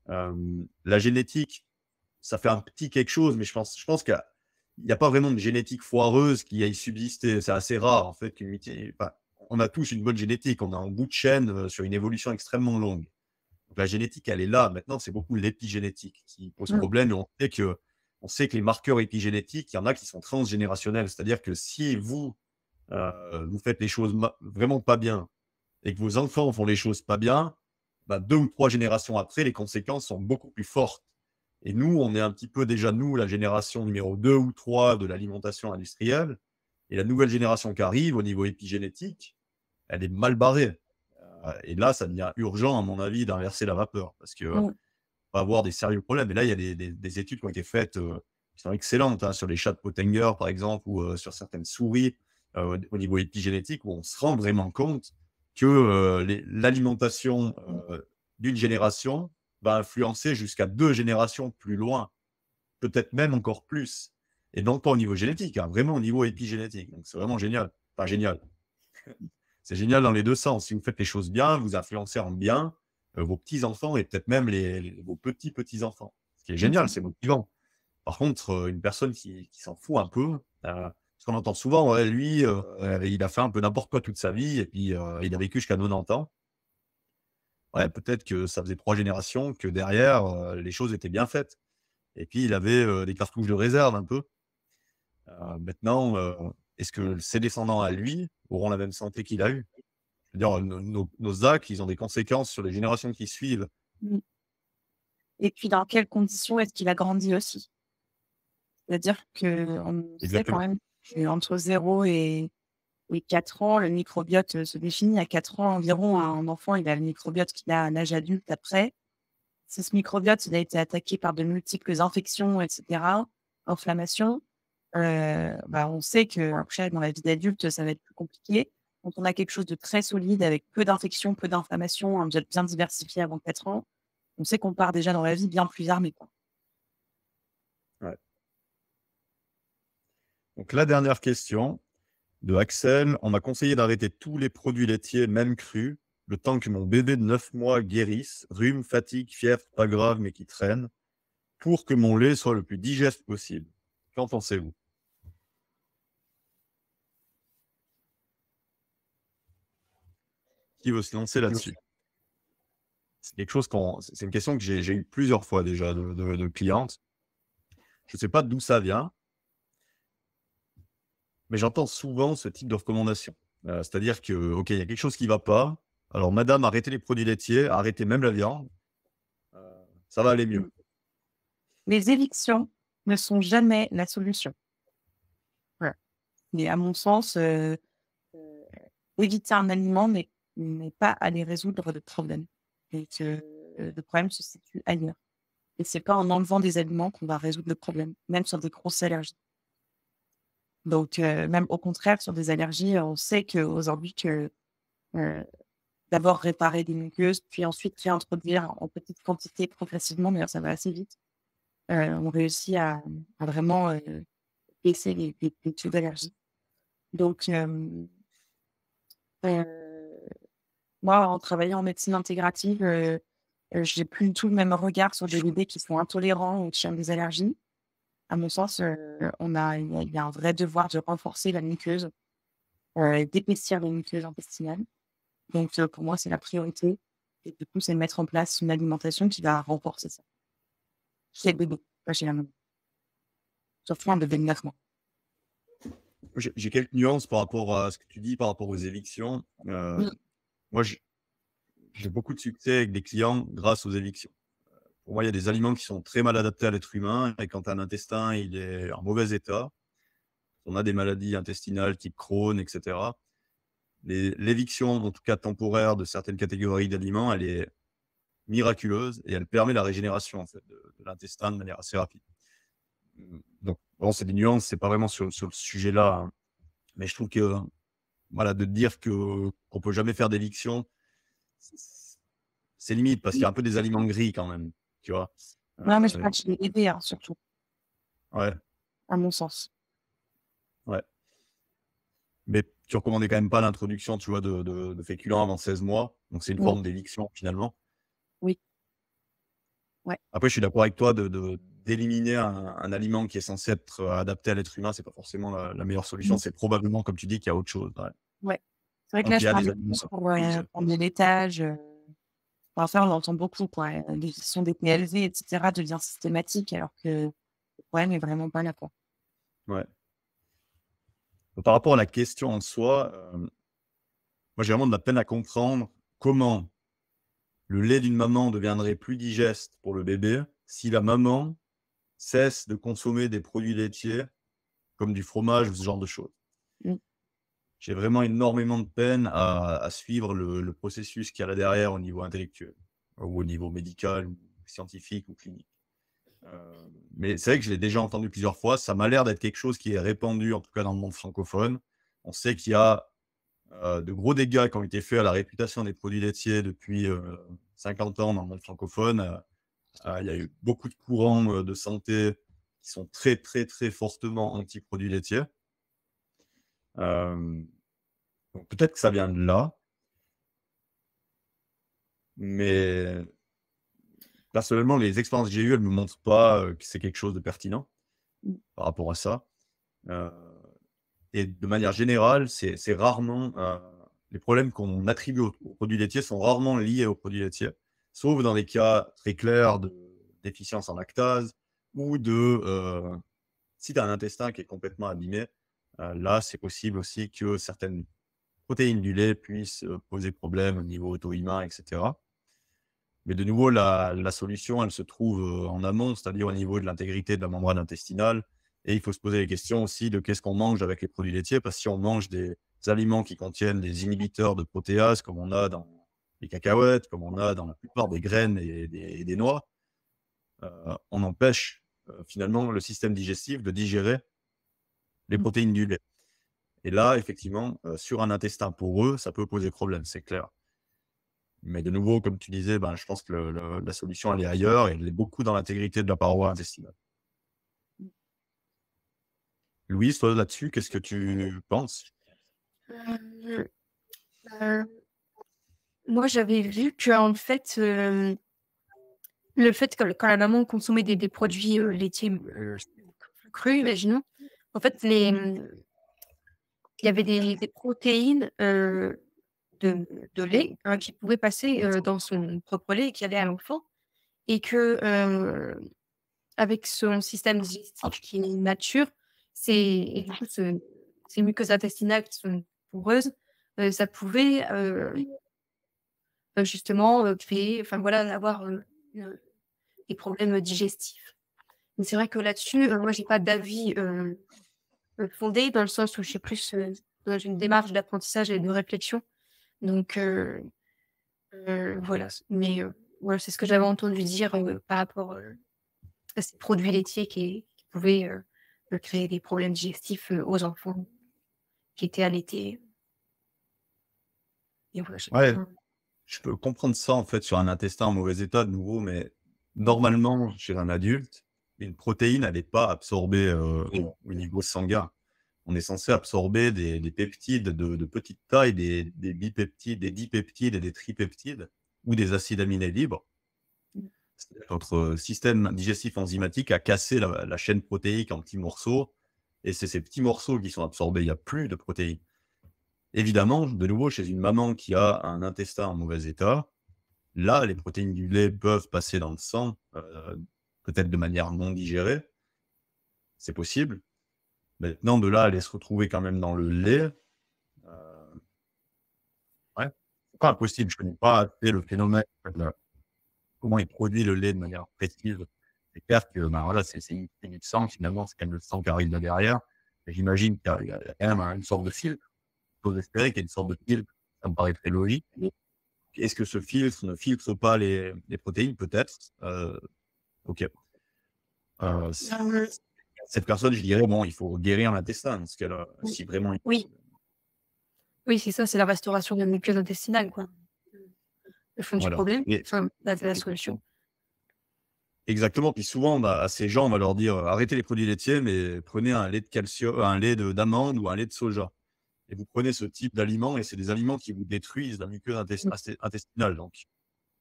Speaker 1: La génétique, ça fait un petit quelque chose, mais je pense qu'il y a pas vraiment de génétique foireuse qui aille subsister. C'est assez rare, en fait, enfin, on a tous une bonne génétique, on a un bout de chaîne, sur une évolution extrêmement longue. Donc la génétique, elle est là. Maintenant, c'est beaucoup l'épigénétique qui pose
Speaker 3: Mmh.
Speaker 1: problème et on sait que les marqueurs épigénétiques, il y en a qui sont transgénérationnels. C'est-à-dire que si vous faites les choses vraiment pas bien et que vos enfants font les choses pas bien, bah, 2 ou 3 générations après, les conséquences sont beaucoup plus fortes. Et nous, on est un petit peu déjà, nous, la génération numéro 2 ou 3 de l'alimentation industrielle et la nouvelle génération qui arrive au niveau épigénétique, elle est mal barrée. Et là, ça devient urgent, à mon avis, d'inverser la vapeur parce que
Speaker 3: Mmh.
Speaker 1: va avoir des sérieux problèmes. Et là, il y a des études qui ont été faites, qui sont excellentes, hein, sur les chats de Pottinger, par exemple, ou sur certaines souris, au niveau épigénétique, où on se rend vraiment compte que l'alimentation d'une génération va influencer jusqu'à 2 générations plus loin, peut-être même encore plus. Et non pas au niveau génétique, hein, vraiment au niveau épigénétique. Donc c'est vraiment génial. Enfin, génial. C'est génial dans les 2 sens. Si vous faites les choses bien, vous influencez en bien, vos petits-enfants et peut-être même vos petits-petits-enfants. Ce qui est génial,
Speaker 3: Mmh.
Speaker 1: c'est motivant. Par contre, une personne qui s'en fout un peu, parce qu'on entend souvent: «Ouais, lui, il a fait un peu n'importe quoi toute sa vie et puis, il a vécu jusqu'à 90 ans». Ouais, peut-être que ça faisait 3 générations que derrière, les choses étaient bien faites et puis il avait, des cartouches de réserve un peu. Maintenant, est-ce que ses descendants à lui auront la même santé qu'il a eu? Je veux dire, nos actes, ils ont des conséquences sur les générations qui suivent.
Speaker 3: Mmh. Et puis dans quelles conditions est-ce qu'il a grandi aussi? C'est-à-dire qu'on sait quand
Speaker 1: Exactement.
Speaker 3: même qu'entre 0 et 4 ans, le microbiote, se définit. À 4 ans environ, un enfant, il a le microbiote qu'il a à l'âge adulte après. Si ce microbiote, il a été attaqué par de multiples infections et cetera, inflammations, bah, on sait qu'après dans la vie d'adulte, ça va être plus compliqué. Quand on a quelque chose de très solide avec peu d'infections, peu d'inflammations, un bien diversifié avant 4 ans, on sait qu'on part déjà dans la vie bien plus armé, quoi.
Speaker 1: Ouais. Donc la dernière question de Axel: «On m'a conseillé d'arrêter tous les produits laitiers, même crus, le temps que mon bébé de 9 mois guérisse, rhume, fatigue, fièvre, pas grave mais qui traîne, pour que mon lait soit le plus digeste possible». Qu'en pensez-vous? Qui veut se lancer là-dessus? C'est quelque chose c'est une question que j'ai eue plusieurs fois déjà de clientes. Je ne sais pas d'où ça vient, mais j'entends souvent ce type de recommandation. C'est-à-dire que, OK, il y a quelque chose qui ne va pas. Alors madame, arrêtez les produits laitiers, arrêtez même la viande, heu, ça va aller
Speaker 3: Mmh.
Speaker 1: mieux.
Speaker 3: Les évictions ne sont jamais la solution. Voilà. Mais à mon sens, éviter un aliment n'est pas aller résoudre le problème. Donc le problème se situe ailleurs. Et c'est pas en enlevant des aliments qu'on va résoudre le problème, même sur des grosses allergies. Donc, même au contraire, sur des allergies, on sait qu'aujourd'hui que d'abord réparer des muqueuses, puis ensuite réintroduire en petite quantité progressivement, d'ailleurs ça va assez vite, on réussit à vraiment baisser les taux d'allergie. Donc, moi, en travaillant en médecine intégrative, j'ai plus du tout le même regard sur des bébés qui sont intolérants ou qui ont des allergies. À mon sens, il y a un vrai devoir de renforcer la muqueuse, d'épaissir les muqueuses intestinales. Donc, pour moi, c'est la priorité. Et du coup, c'est de mettre en place une alimentation qui va renforcer ça. Chez le bébé, pas chez la maman. Surtout un bébé de 9 mois.
Speaker 1: J'ai quelques nuances par rapport à ce que tu dis, par rapport aux évictions.
Speaker 3: Oui.
Speaker 1: Moi, j'ai beaucoup de succès avec des clients grâce aux évictions. Pour moi, il y a des aliments qui sont très mal adaptés à l'être humain. Et quand un intestin il est en mauvais état, on a des maladies intestinales type Crohn, etc. L'éviction, en tout cas temporaire, de certaines catégories d'aliments, elle est miraculeuse et elle permet la régénération en fait, de l'intestin de manière assez rapide. Donc, bon, c'est des nuances, c'est pas vraiment sur le sujet-là, hein. Mais je trouve que voilà, de dire qu'on peut jamais faire d'éviction, c'est limite parce qu'il y a un peu des aliments gris quand même, tu vois.
Speaker 3: Non, mais je parle chez les bébés, hein, surtout,
Speaker 1: Ouais,
Speaker 3: à mon sens.
Speaker 1: ouais. Mais tu recommandais quand même pas l'introduction, tu vois, de féculents avant 16 mois. Donc, c'est une
Speaker 3: Oui,
Speaker 1: forme d'éviction finalement.
Speaker 3: oui, ouais.
Speaker 1: Après, je suis d'accord avec toi d'éliminer un aliment qui est censé être adapté à l'être humain, c'est pas forcément la meilleure solution.
Speaker 3: Mmh.
Speaker 1: C'est probablement, comme tu dis, qu'il y a autre chose. Ouais.
Speaker 3: Ouais. C'est vrai que
Speaker 1: Donc,
Speaker 3: là,
Speaker 1: il y
Speaker 3: je
Speaker 1: a des
Speaker 3: parlais
Speaker 1: aliments
Speaker 3: plus
Speaker 1: à
Speaker 3: pour,
Speaker 1: utiliser.
Speaker 3: pour des laitages. Enfin, ça, on l'entend beaucoup, quoi. Les gestions des PLV, et cetera, devient systématique, alors que le problème est vraiment pas là, quoi.
Speaker 1: Ouais. Par rapport à la question en soi, moi, j'ai vraiment de la peine à comprendre comment le lait d'une maman deviendrait plus digeste pour le bébé si la maman cesse de consommer des produits laitiers comme du fromage ou ce genre de choses.
Speaker 3: Mmh.
Speaker 1: J'ai vraiment énormément de peine à suivre le processus qu'il y a là derrière au niveau intellectuel ou au niveau médical ou scientifique ou clinique. Mais c'est vrai que je l'ai déjà entendu plusieurs fois. Ça m'a l'air d'être quelque chose qui est répandu, en tout cas dans le monde francophone. On sait qu'il y a de gros dégâts qui ont été faits à la réputation des produits laitiers depuis 50 ans dans le monde francophone. Il y a eu beaucoup de courants de santé qui sont très, très, très fortement anti-produits laitiers. Donc peut-être que ça vient de là, mais personnellement, les expériences que j'ai eues, elles ne me montrent pas que c'est quelque chose de pertinent
Speaker 3: Mmh.
Speaker 1: par rapport à ça. Euh, et de manière générale, c'est rarement les problèmes qu'on attribue aux produits laitiers sont rarement liés aux produits laitiers, sauf dans les cas très clairs de déficience en lactase ou si tu as un intestin qui est complètement abîmé, là, c'est possible aussi que certaines protéines du lait puissent poser problème au niveau auto-immun, etc. Mais de nouveau, la solution, elle se trouve en amont, c'est-à-dire au niveau de l'intégrité de la membrane intestinale. Et il faut se poser les questions aussi de qu'est-ce qu'on mange avec les produits laitiers, parce que si on mange des aliments qui contiennent des inhibiteurs de protéase, comme on a dans les cacahuètes, comme on a dans la plupart des graines et des noix, on empêche finalement le système digestif de digérer les
Speaker 3: Mmh.
Speaker 1: protéines du lait. Et là, effectivement, sur un intestin poreux, ça peut poser problème, c'est clair. Mais de nouveau, comme tu disais, ben, je pense que la solution, elle est ailleurs et elle est beaucoup dans l'intégrité de la paroi intestinale. Louise, toi, là-dessus, qu'est-ce que tu penses?
Speaker 2: Heu, heu, Moi, j'avais vu qu'en fait, le fait que quand la maman consommait des produits, laitiers, crus, imaginons, en fait, il y avait des protéines, de lait, hein, qui pouvaient passer, dans son propre lait et qui allaient à l'enfant et que, avec son système digestif qui est mature, et du coup ces muqueuses intestinales qui sont poreuses, ça pouvait, justement, créer enfin voilà, avoir, des problèmes digestifs. Mais c'est vrai que là-dessus, moi j'ai pas d'avis, fondé dans le sens où je suis plus, dans une démarche d'apprentissage et de réflexion. Donc voilà, mais voilà, c'est ce que j'avais entendu dire, par rapport, ces produits laitiers qui pouvaient créer des problèmes digestifs aux enfants qui étaient allaités. Et voilà,
Speaker 1: Ouais, je peux comprendre ça, en fait, sur un intestin en mauvais état, de nouveau, mais normalement, chez un adulte, une protéine, elle n'est pas absorbée au niveau sanguin. On est censé absorber des peptides de petite taille, des bipeptides, des dipeptides et des tripeptides, ou des acides aminés libres. C'est-à-dire que notre système digestif enzymatique a cassé la chaîne protéique en petits morceaux, et c'est ces petits morceaux qui sont absorbés. Il n'y a plus de protéines. Évidemment, de nouveau, chez une maman qui a un intestin en mauvais état, là, les protéines du lait peuvent passer dans le sang, peut-être de manière non digérée, c'est possible. Maintenant, de là à aller se retrouver quand même dans le lait, ouais, c'est pas impossible. Je connais pas assez le phénomène, comment il produit le lait de manière précise. C'est clair que, ben, voilà, c'est une du sang, finalement, c'est quand même le sang qui arrive là derrière. Et j'imagine qu'il y a quand même une sorte de filtre. J'ose espérer qu'il y a une sorte de filtre, ça me paraît très logique. Est-ce que ce filtre ne filtre pas les protéines? Peut-être. OK. Cette personne, je dirais, bon, il faut guérir l'intestin dans ce cas-là, si vraiment il
Speaker 2: Oui, oui, c'est ça, c'est la restauration de la muqueuse intestinale, quoi. Le fond du
Speaker 1: voilà.
Speaker 2: problème,
Speaker 1: Et
Speaker 2: enfin, la solution.
Speaker 1: exactement, puis souvent, bah, à ces gens, on va leur dire: «Arrêtez les produits laitiers, mais prenez un lait de calcium, un lait d'amande ou un lait de soja». Et vous prenez ce type d'aliments et c'est des aliments qui vous détruisent la muqueuse intestinale. Donc,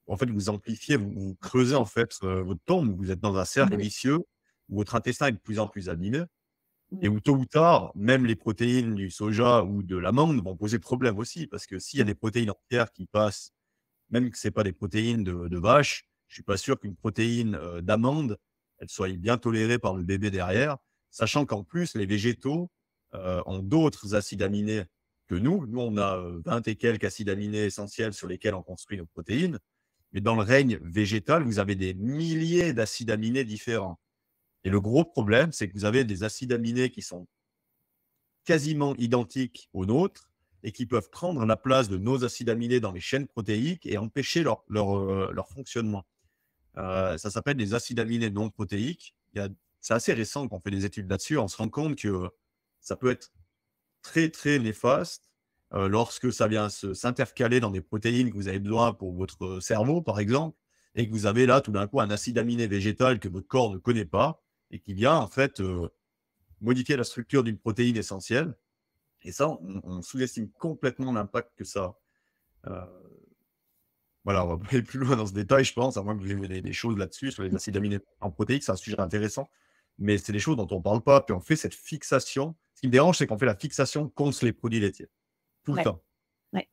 Speaker 1: en fait, vous amplifiez, vous creusez, en fait, votre tombe. Vous êtes dans un cercle vicieux où votre intestin est de plus en plus abîmé et où, tôt ou tard, même les protéines du soja ou de l'amande vont poser problème aussi. Parce que s'il y a des protéines entières qui passent, même que c'est pas des protéines de vache, je suis pas sûr qu'une protéine, d'amande, elle soit bien tolérée par le bébé derrière. Sachant qu'en plus, les végétaux, ont d'autres acides aminés que nous. Nous, on a, 20 et quelques acides aminés essentiels sur lesquels on construit nos protéines. Mais dans le règne végétal, vous avez des milliers d'acides aminés différents. Et le gros problème, c'est que vous avez des acides aminés qui sont quasiment identiques aux nôtres et qui peuvent prendre la place de nos acides aminés dans les chaînes protéiques et empêcher leur fonctionnement. Ça s'appelle des acides aminés non protéiques. C'est assez récent qu'on fait des études là-dessus. On se rend compte que ça peut être très, très néfaste lorsque ça vient s'intercaler dans des protéines que vous avez besoin pour votre cerveau, par exemple, et que vous avez là, tout d'un coup, un acide aminé végétal que votre corps ne connaît pas et qui vient, en fait, modifier la structure d'une protéine essentielle. Et ça, on sous-estime complètement l'impact que ça a. Voilà, on va pas aller plus loin dans ce détail, je pense, à moins que vous ayez des choses là-dessus, sur les acides aminés en protéines, c'est un sujet intéressant. Mais c'est des choses dont on ne parle pas, puis on fait cette fixation. Ce qui me dérange, c'est qu'on fait la fixation contre les produits laitiers, tout le
Speaker 3: Ouais,
Speaker 1: temps.
Speaker 3: ouais,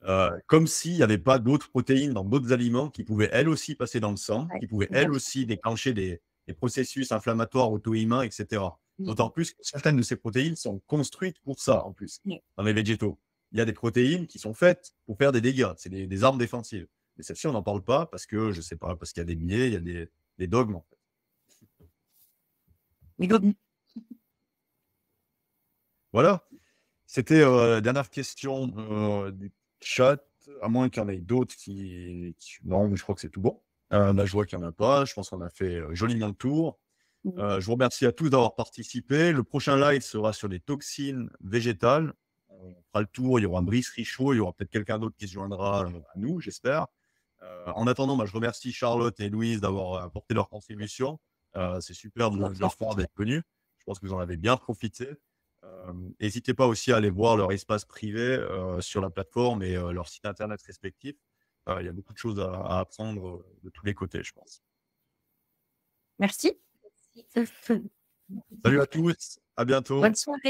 Speaker 1: Comme s'il n'y avait pas d'autres protéines dans d'autres aliments qui pouvaient elles aussi passer dans le sang,
Speaker 3: ouais,
Speaker 1: qui pouvaient elles
Speaker 3: exact.
Speaker 1: aussi déclencher des processus inflammatoires auto-immuns, et cetera. D'autant plus que certaines de ces protéines sont construites pour ça, en plus,
Speaker 3: Ouais.
Speaker 1: dans les végétaux. Il y a des protéines qui sont faites pour faire des dégâts, c'est des armes défensives. Mais celles-ci, on n'en parle pas parce que, je sais pas, parce qu'il y a des biais, il y a des dogmes, en fait.
Speaker 3: Mais donc,
Speaker 1: Voilà, c'était, la dernière question, du chat, à moins qu'il y en ait d'autres qui non, mais je crois que c'est tout bon. Là, je vois qu'il y en a pas. Je pense qu'on a fait, joliment le tour. Je vous remercie à tous d'avoir participé. Le prochain live sera sur les toxines végétales. On fera le tour, il y aura Brice Richaud, il y aura peut-être quelqu'un d'autre qui se joindra, à nous, j'espère. En attendant, bah, je remercie Charlotte et Louise d'avoir, apporté leur contribution. C'est super de leur part d'être venus. Je pense que vous en avez bien profité. N'hésitez pas aussi à aller voir leur espace privé, sur la plateforme et leur site internet respectif. Il y a beaucoup de choses à apprendre, de tous les côtés, je pense.
Speaker 3: merci.
Speaker 1: Salut à tous, à bientôt.
Speaker 2: Bonne soirée.